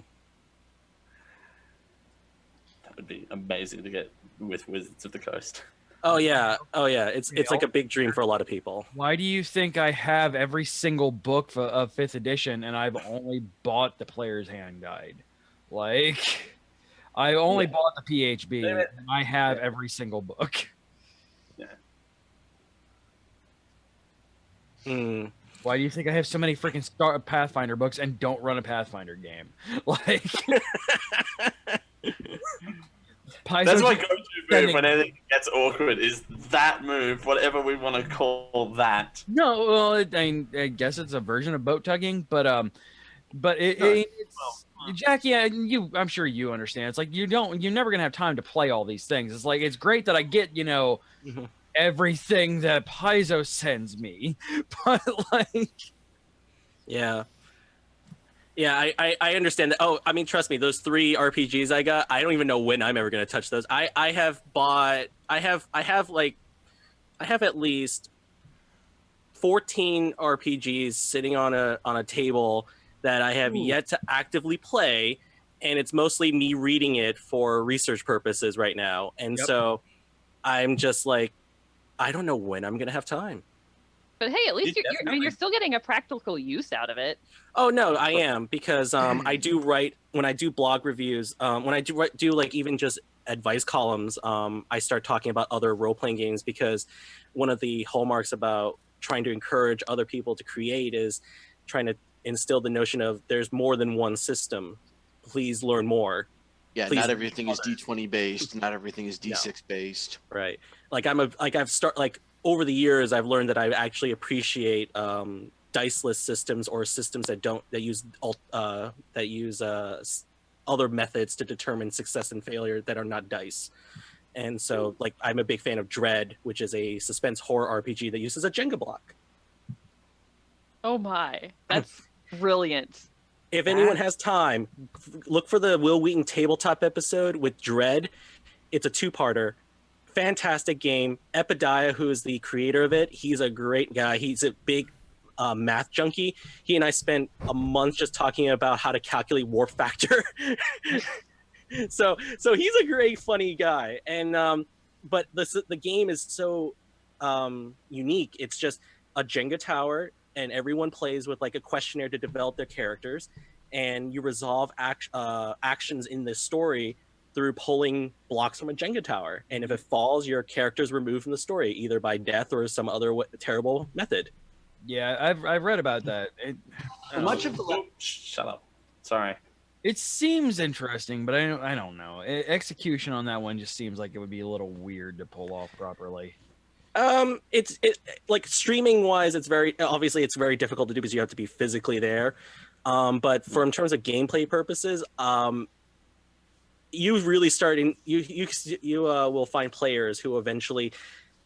That would be amazing to get with Wizards of the Coast. Oh yeah. It's like a big dream for a lot of people. Why do you think I have every single book of 5th edition and I've only bought the Player's Hand Guide? Like, I only bought the PHB and I have every single book. Yeah. Why do you think I have so many freaking Pathfinder books and don't run a Pathfinder game? Like, that's my go-to move when anything gets awkward, is that move, whatever we want to call that. No, well, I guess it's a version of boat tugging, but it's Jackie. I'm sure you understand. It's like you're never gonna have time to play all these things. It's like, it's great that I get everything that Paizo sends me, but like, yeah, I understand that. Oh, I mean, trust me, those 3 RPGs I got, I don't even know when I'm ever going to touch those. I have at least 14 RPGs sitting on a table that I have yet to actively play, and it's mostly me reading it for research purposes right now. And so I'm just like, I don't know when I'm going to have time. But hey, at least you're still getting a practical use out of it. Oh no, I am, because I do write, when I do blog reviews, when I do like even just advice columns, I start talking about other role-playing games, because one of the hallmarks about trying to encourage other people to create is trying to instill the notion of there's more than one system. Please learn more. Yeah, Please, not everything is D20 based. Not everything is D6 based. Right. Like over the years, I've learned that I actually appreciate diceless systems, or systems that use other methods to determine success and failure that are not dice. And so, like, I'm a big fan of Dread, which is a suspense horror RPG that uses a Jenga block. Oh my, that's brilliant. If anyone has time, look for the Will Wheaton tabletop episode with Dread. It's a two-parter. Fantastic game. Epidiah, who is the creator of it, he's a great guy. He's a big math junkie. He and I spent a month just talking about how to calculate warp factor. so he's a great, funny guy. And but the game is so unique. It's just a Jenga tower, and everyone plays with like a questionnaire to develop their characters, and you resolve actions in this story through pulling blocks from a Jenga tower. And if it falls, your character's removed from the story, either by death or some other terrible method. Yeah, I've read about that. Much of the Shut up. Sorry. It seems interesting, but I don't know. Execution on that one just seems like it would be a little weird to pull off properly. It's like streaming wise, it's very difficult to do because you have to be physically there. But in terms of gameplay purposes, you really you will find players who eventually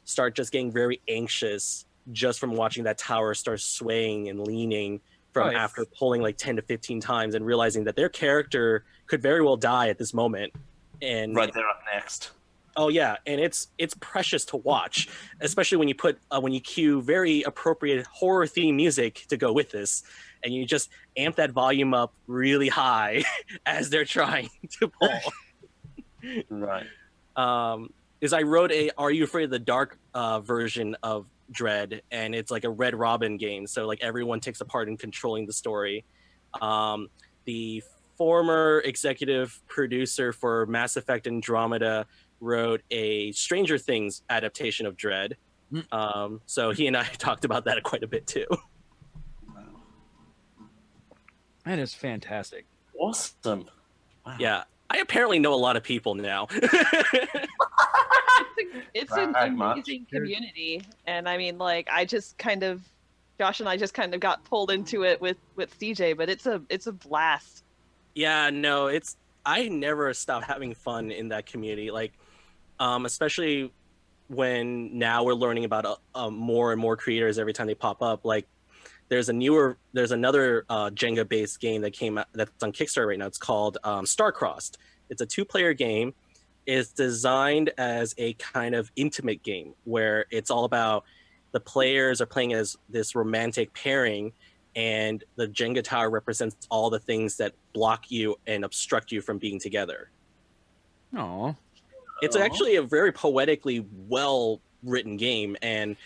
start just getting very anxious just from watching that tower start swaying and leaning from after pulling like 10 to 15 times and realizing that their character could very well die at this moment. And Right, they're up next. oh yeah, and it's precious to watch, especially when you cue very appropriate horror theme music to go with this, and you just amp that volume up really high as they're trying to pull. Right. Is I wrote a Are You Afraid of the Dark version of Dread, and it's like a Red Robin game, so like everyone takes a part in controlling the story. The former executive producer for Mass Effect Andromeda wrote a Stranger Things adaptation of Dread. So he and I talked about that quite a bit too. That is fantastic. Awesome. Wow. Yeah, I apparently know a lot of people now. It's an amazing community, and I mean, like, Josh and I just kind of got pulled into it with CJ, but it's a blast. Yeah, no, I never stop having fun in that community. Like, especially when now we're learning about more and more creators every time they pop up. Like, there's another Jenga-based game that came out that's on Kickstarter right now. It's called Starcrossed. It's a 2-player game. It's designed as a kind of intimate game where it's all about the players are playing as this romantic pairing, and the Jenga tower represents all the things that block you and obstruct you from being together. Aww. It's actually a very poetically well-written game, and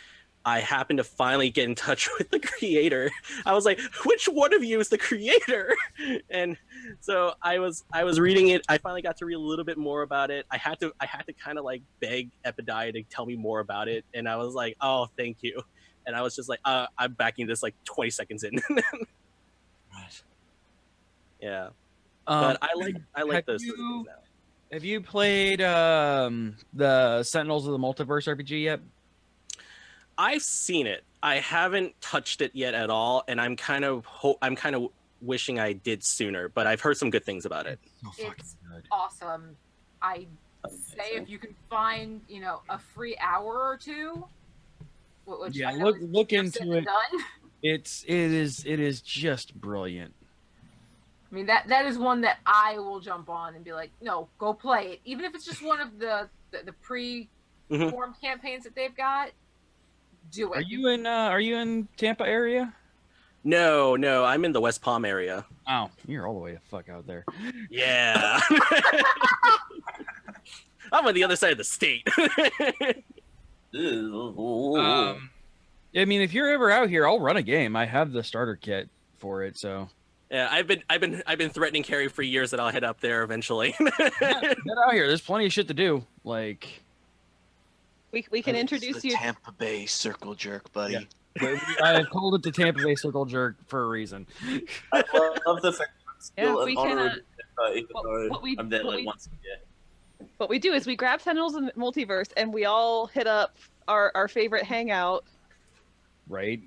I happened to finally get in touch with the creator. I was like, which one of you is the creator? And so I was reading it. I finally got to read a little bit more about it. I had to kind of like beg Epidiah to tell me more about it. And I was like, oh, thank you. And I was just like, I'm backing this like 20 seconds in. Right. Yeah. But I like those. Have you played the Sentinels of the Multiverse RPG yet? I've seen it. I haven't touched it yet at all, and I'm kind of wishing I did sooner. But I've heard some good things about it. It's awesome. I say if you can find, a free hour or two. Which Yeah, I know look is into it. done. It is just brilliant. I mean, that is one that I will jump on and be like, no, go play it. Even if it's just one of the pre-formed campaigns that they've got, do it. Are you in Tampa area? No, I'm in the West Palm area. Oh, you're all the way the fuck out there. Yeah. I'm on the other side of the state. I mean, if you're ever out here, I'll run a game. I have the starter kit for it, so. Yeah, I've been threatening Carrie for years that I'll head up there eventually. Get out here. There's plenty of shit to do. Like, we can introduce you. Tampa Bay Circle Jerk, buddy. Yeah. I called it the Tampa Bay Circle Jerk for a reason. I love the fact that I'm still we an can, honorary even though I'm there like once a year. What we do is we grab Sentinels of the Multiverse and we all hit up our favorite hangout. Right.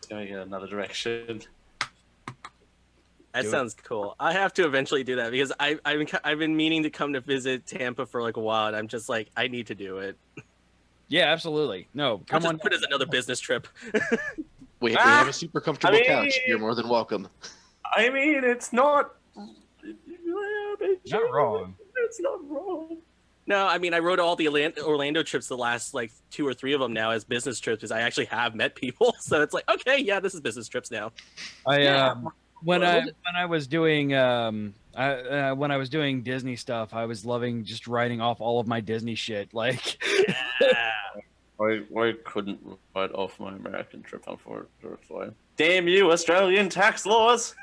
Going in another direction. That sounds cool. I have to eventually do that because I've been meaning to come to visit Tampa for like a while, and I'm just like, I need to do it. Yeah, absolutely. No, come on. Put it as another business trip. We have a super comfortable couch. You're more than welcome. I mean, it's not Not wrong. It's not wrong. No, I mean, I rode all the Orlando trips, the last like 2 or 3 of them now as business trips, because I actually have met people. So it's like, okay, yeah, this is business trips now. When I was doing when I was doing Disney stuff, I was loving just writing off all of my Disney shit. Like, I couldn't write off my American trip, unfortunately. Damn you, Australian tax laws!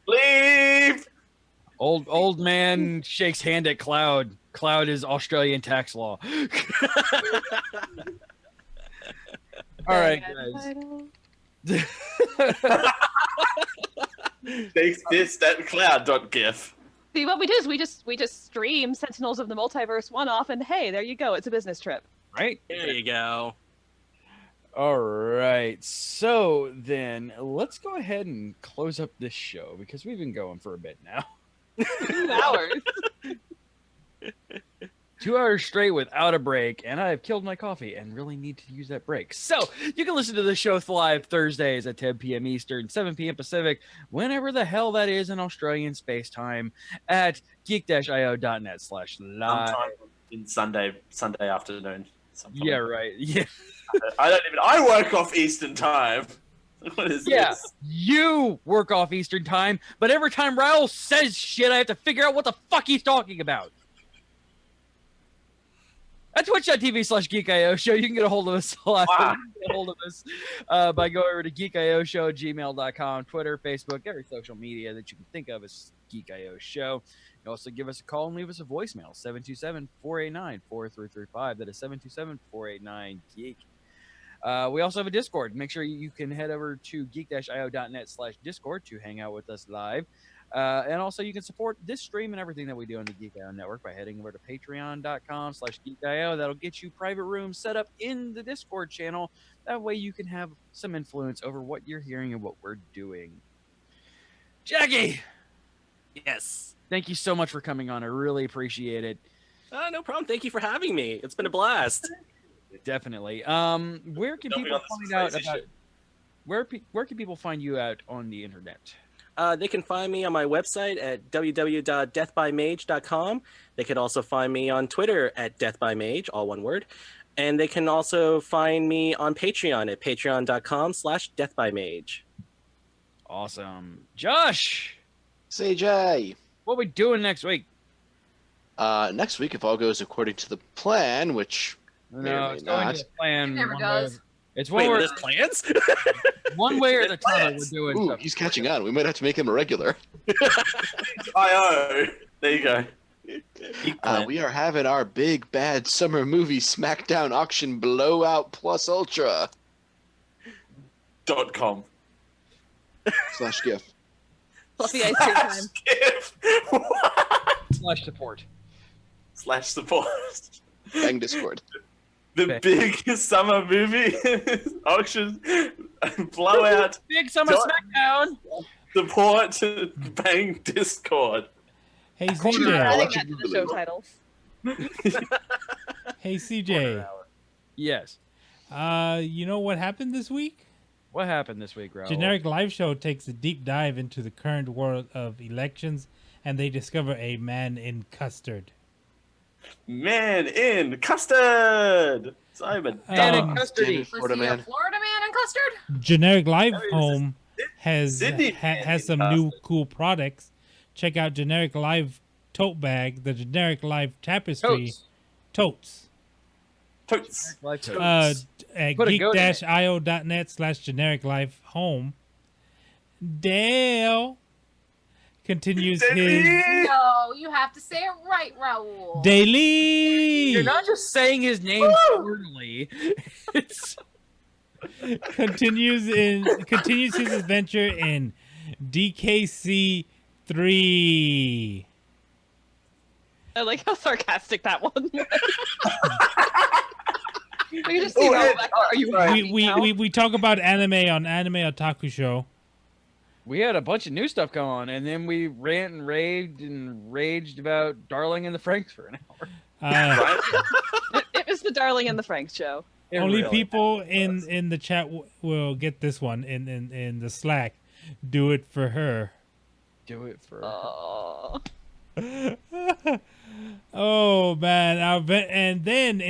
Leave! old man shakes hand at Cloud. Cloud is Australian tax law. All right, guys. Takes this at cloud.gif. See, what we do is we just stream Sentinels of the Multiverse one-off, and hey, there you go. It's a business trip. Right? There you go. All right. So then let's go ahead and close up this show because we've been going for a bit now. 2 hours. 2 hours straight without a break, and I have killed my coffee and really need to use that break. So you can listen to the show live Thursdays at 10 p.m. Eastern, 7 p.m. Pacific, whenever the hell that is in Australian space time at geek-io.net/live. Sometime in Sunday afternoon. Sometime. Yeah, right. Yeah. I work off Eastern time. What is this? You work off Eastern time, but every time Raul says shit, I have to figure out what the fuck he's talking about. At twitch.tv/geekio show, you can get a hold of us live. You can get a hold of us by going over to geekioshow@gmail.com, Twitter, Facebook, every social media that you can think of as Geek IO Show. You can also give us a call and leave us a voicemail, 727-489-4335. That is 727-489-GEEK. We also have a Discord. Make sure you can head over to geek-io.net/Discord to hang out with us live. And also you can support this stream and everything that we do on the Geek IO Network by heading over to patreon.com/geekio. That'll get you private rooms set up in the Discord channel. That way you can have some influence over what you're hearing and what we're doing. Jackie! Yes. Thank you so much for coming on. I really appreciate it. No problem. Thank you for having me. It's been a blast. Definitely. Where can people find out about... Where can people find you out on the internet? They can find me on my website at www.deathbymage.com. They can also find me on Twitter at deathbymage, all one word. And they can also find me on Patreon at patreon.com/deathbymage. Awesome. Josh! CJ! What are we doing next week? Next week, if all goes according to the plan, which No, it's going to the plan. It never does. It's Wait, one way, there's plans? one way or the other we're doing Ooh, stuff. he's catching on. We might have to make him a regular. IO. There you go. We are having our big bad summer movie SmackDown auction blowout plus ultra .com. /GIF. Fluffy ice cream time. Skip. /support. /support. Bang Discord. The big summer movie auction blowout. Big summer SmackDown. Support Bang Discord. Hey I CJ. think that's the show title. Hey CJ. Yes. You know what happened this week? What happened this week, Raul? Generic Live Show takes a deep dive into the current world of elections, and they discover a man in custard. Man in custard. Simon. Man in Um, custody. Was Florida he man. a Florida man in custard? Generic Live There is Home has Sydney has some man in new cool products. Check out Generic Live Tote Bag, the Generic Live Tapestry Totes. Totes. At Put a goat in it. geek-io.net/generic life home. Dale continues his No, you have to say it right, Raul. daily. You're not just saying his name poorly. It's continues his adventure in DKC 3. I like how sarcastic that one was. We can just see are you We talk about anime on Anime Otaku Show. we had a bunch of new stuff going on, and then we rant and raged about Darling in the Franks for an hour. It was the Darling and the Franks show. Only really people in the chat will get this one in the Slack. Do it for her. Do it for. Oh.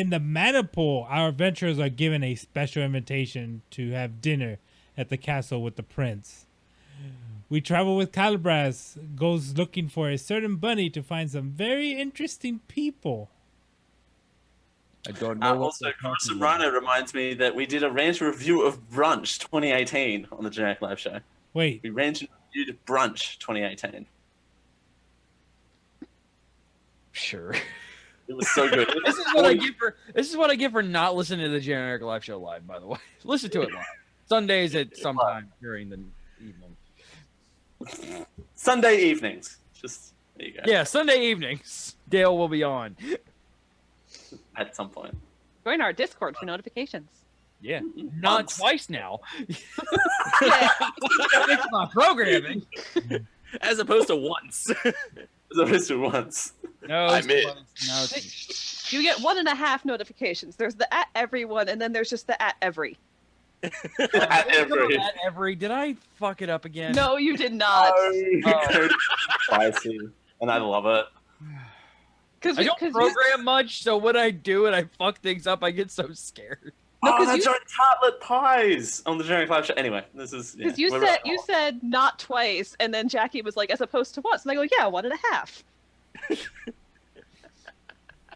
in the Maniple, our adventurers are given a special invitation to have dinner at the castle with the prince. We travel with Calibras, goes looking for a certain bunny to find some very interesting people. I don't know. Also, Cross and Rhino reminds me that we did a rant review of Brunch 2018 on the Generic Live Show. Wait. We ranted and reviewed Brunch 2018. Sure. It was so good. This is what I get for not listening to the Generic Live Show live. By the way, listen to it live Sundays at some time during the evening. Sunday evenings. Just there you go. Yeah, Sunday evenings. Dale will be on at some point. Join our Discord for notifications. Yeah, not twice now. It's my programming, as opposed to once. As opposed to once. No, I'm in. No, you get 1.5 notifications. There's the @everyone, and then there's just the @every. Every. Did I fuck it up again? No, you did not. Spicy, and I love it. I don't program much, so when I do and I fuck things up, I get so scared. No, that's right, tartlet pies on the Generic Live Show. Anyway, this is because you said not twice, and then Jackie was like, as opposed to once, and I go, yeah, 1.5.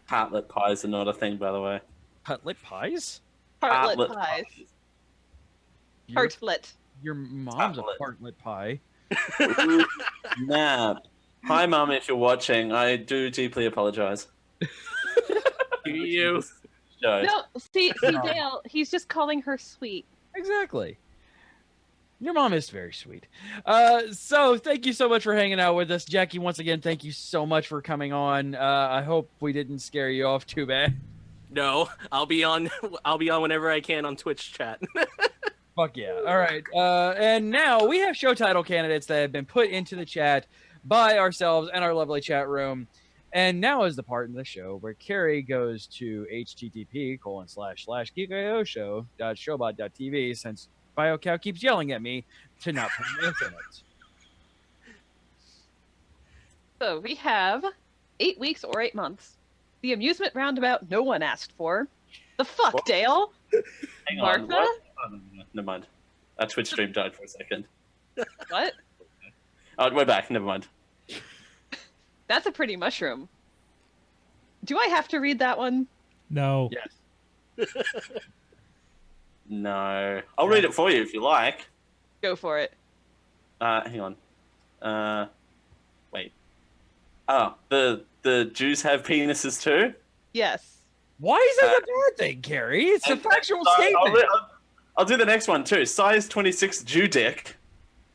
Tartlet pies are not a thing, by the way. Tartlet pies? Tartlet pies. Tartlet. Your mom's a tartlet pie. Nah. Hi, Mum, if you're watching. I do deeply apologize. You. No, see, Dale, he's just calling her sweet. Exactly. Your mom is very sweet. So thank you so much for hanging out with us. Jackie, once again, thank you so much for coming on. I hope we didn't scare you off too bad. No, I'll be on whenever I can on Twitch chat. Fuck yeah. All right. And now we have show title candidates that have been put into the chat by ourselves and our lovely chat room. And now is the part in the show where Carrie goes to http://geekio.showbot.tv since BioCow keeps yelling at me to not put an S in it. So we have 8 weeks or 8 months. The amusement roundabout no one asked for. The fuck, what? Dale? Hang Martha? on. What? Oh, no, never mind. Our Twitch stream died for a second. What? Oh, we're back. Never mind. That's a pretty mushroom. Do I have to read that one? No. Yes. No. I'll read it for you if you like. Go for it. Hang on. Wait. Oh, the Jews have penises too? Yes. Why is that a bad thing, Carrie? It's a factual statement. I'll do the next one too. Size 26 Jew dick.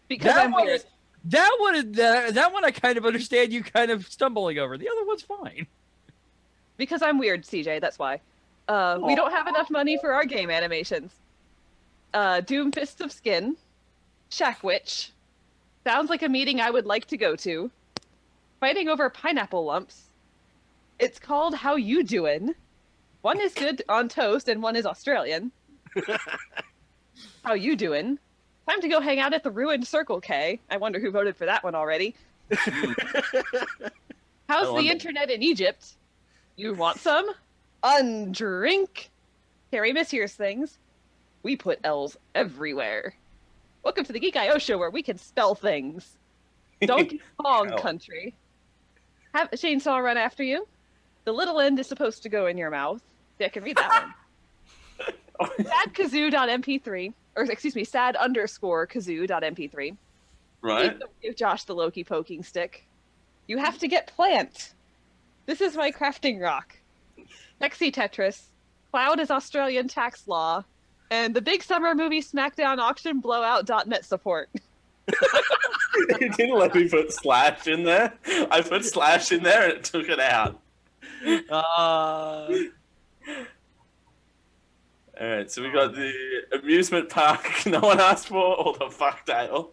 Because I'm weird. That one I kind of understand you kind of stumbling over. The other one's fine. Because I'm weird, CJ, that's why. We don't have enough money for our game animations. Doom Fists of Skin. Shack Witch. Sounds like a meeting I would like to go to. Fighting over pineapple lumps. It's called How You Doin'. One is good on toast and one is Australian. How you doin'? Time to go hang out at the ruined Circle K. I wonder who voted for that one already. How's the internet in Egypt? You want some? Undrink. Carrie Miss hears things. We put L's everywhere. Welcome to the Geek I show where we can spell things. Donkey Kong country. Have a chainsaw run after you. The little end is supposed to go in your mouth. See, I can read that one. Sadkazoo.mp3. Or excuse me, sad_kazoo.mp3. Right. Give Josh the Loki poking stick. You have to get plant. This is my crafting rock. Sexy Tetris. Cloud is Australian tax law. And the big summer movie SmackDown auction blowout.net support. You didn't let me put slash in there. I put slash in there and it took it out. Alright, so we got the amusement park no one asked for, or the fuck Dale.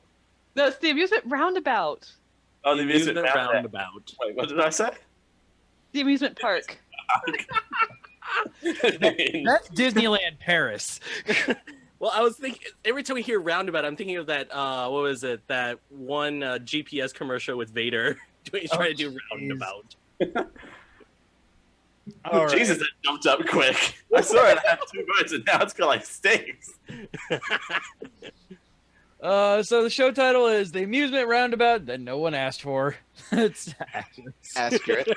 No, it's the amusement roundabout. Oh, the amusement roundabout. Wait, what did I say? The amusement park. That's Disneyland Paris. Well, I was thinking, every time we hear roundabout, I'm thinking of that, what was it, that one GPS commercial with Vader trying to do roundabout. All right. Jesus, that jumped up quick. I saw it have 2 words, and now it's got like 6. So the show title is The Amusement Roundabout that no one asked for. It's Accurate.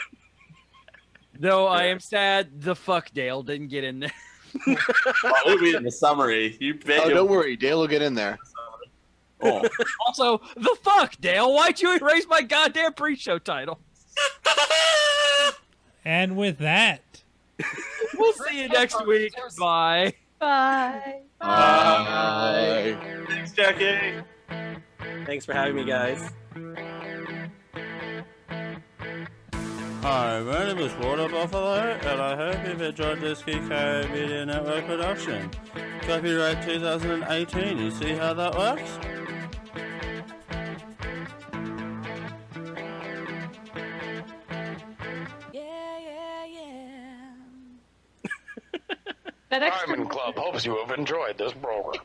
Though I am sad the fuck Dale didn't get in there. It'll be in the summary. You bet. Oh, don't worry. Dale will get in there. Oh. Also, the fuck, Dale? Why'd you erase my goddamn pre-show title? And with that, We'll see you next week. Bye. Bye. Bye. Thanks, Jackie. Thanks for having me, guys. Hi, my name is Water Buffalo, and I hope you've enjoyed this Geek I Media Network production. Copyright 2018, you see how that works? That extra Diamond Club hopes you have enjoyed this program.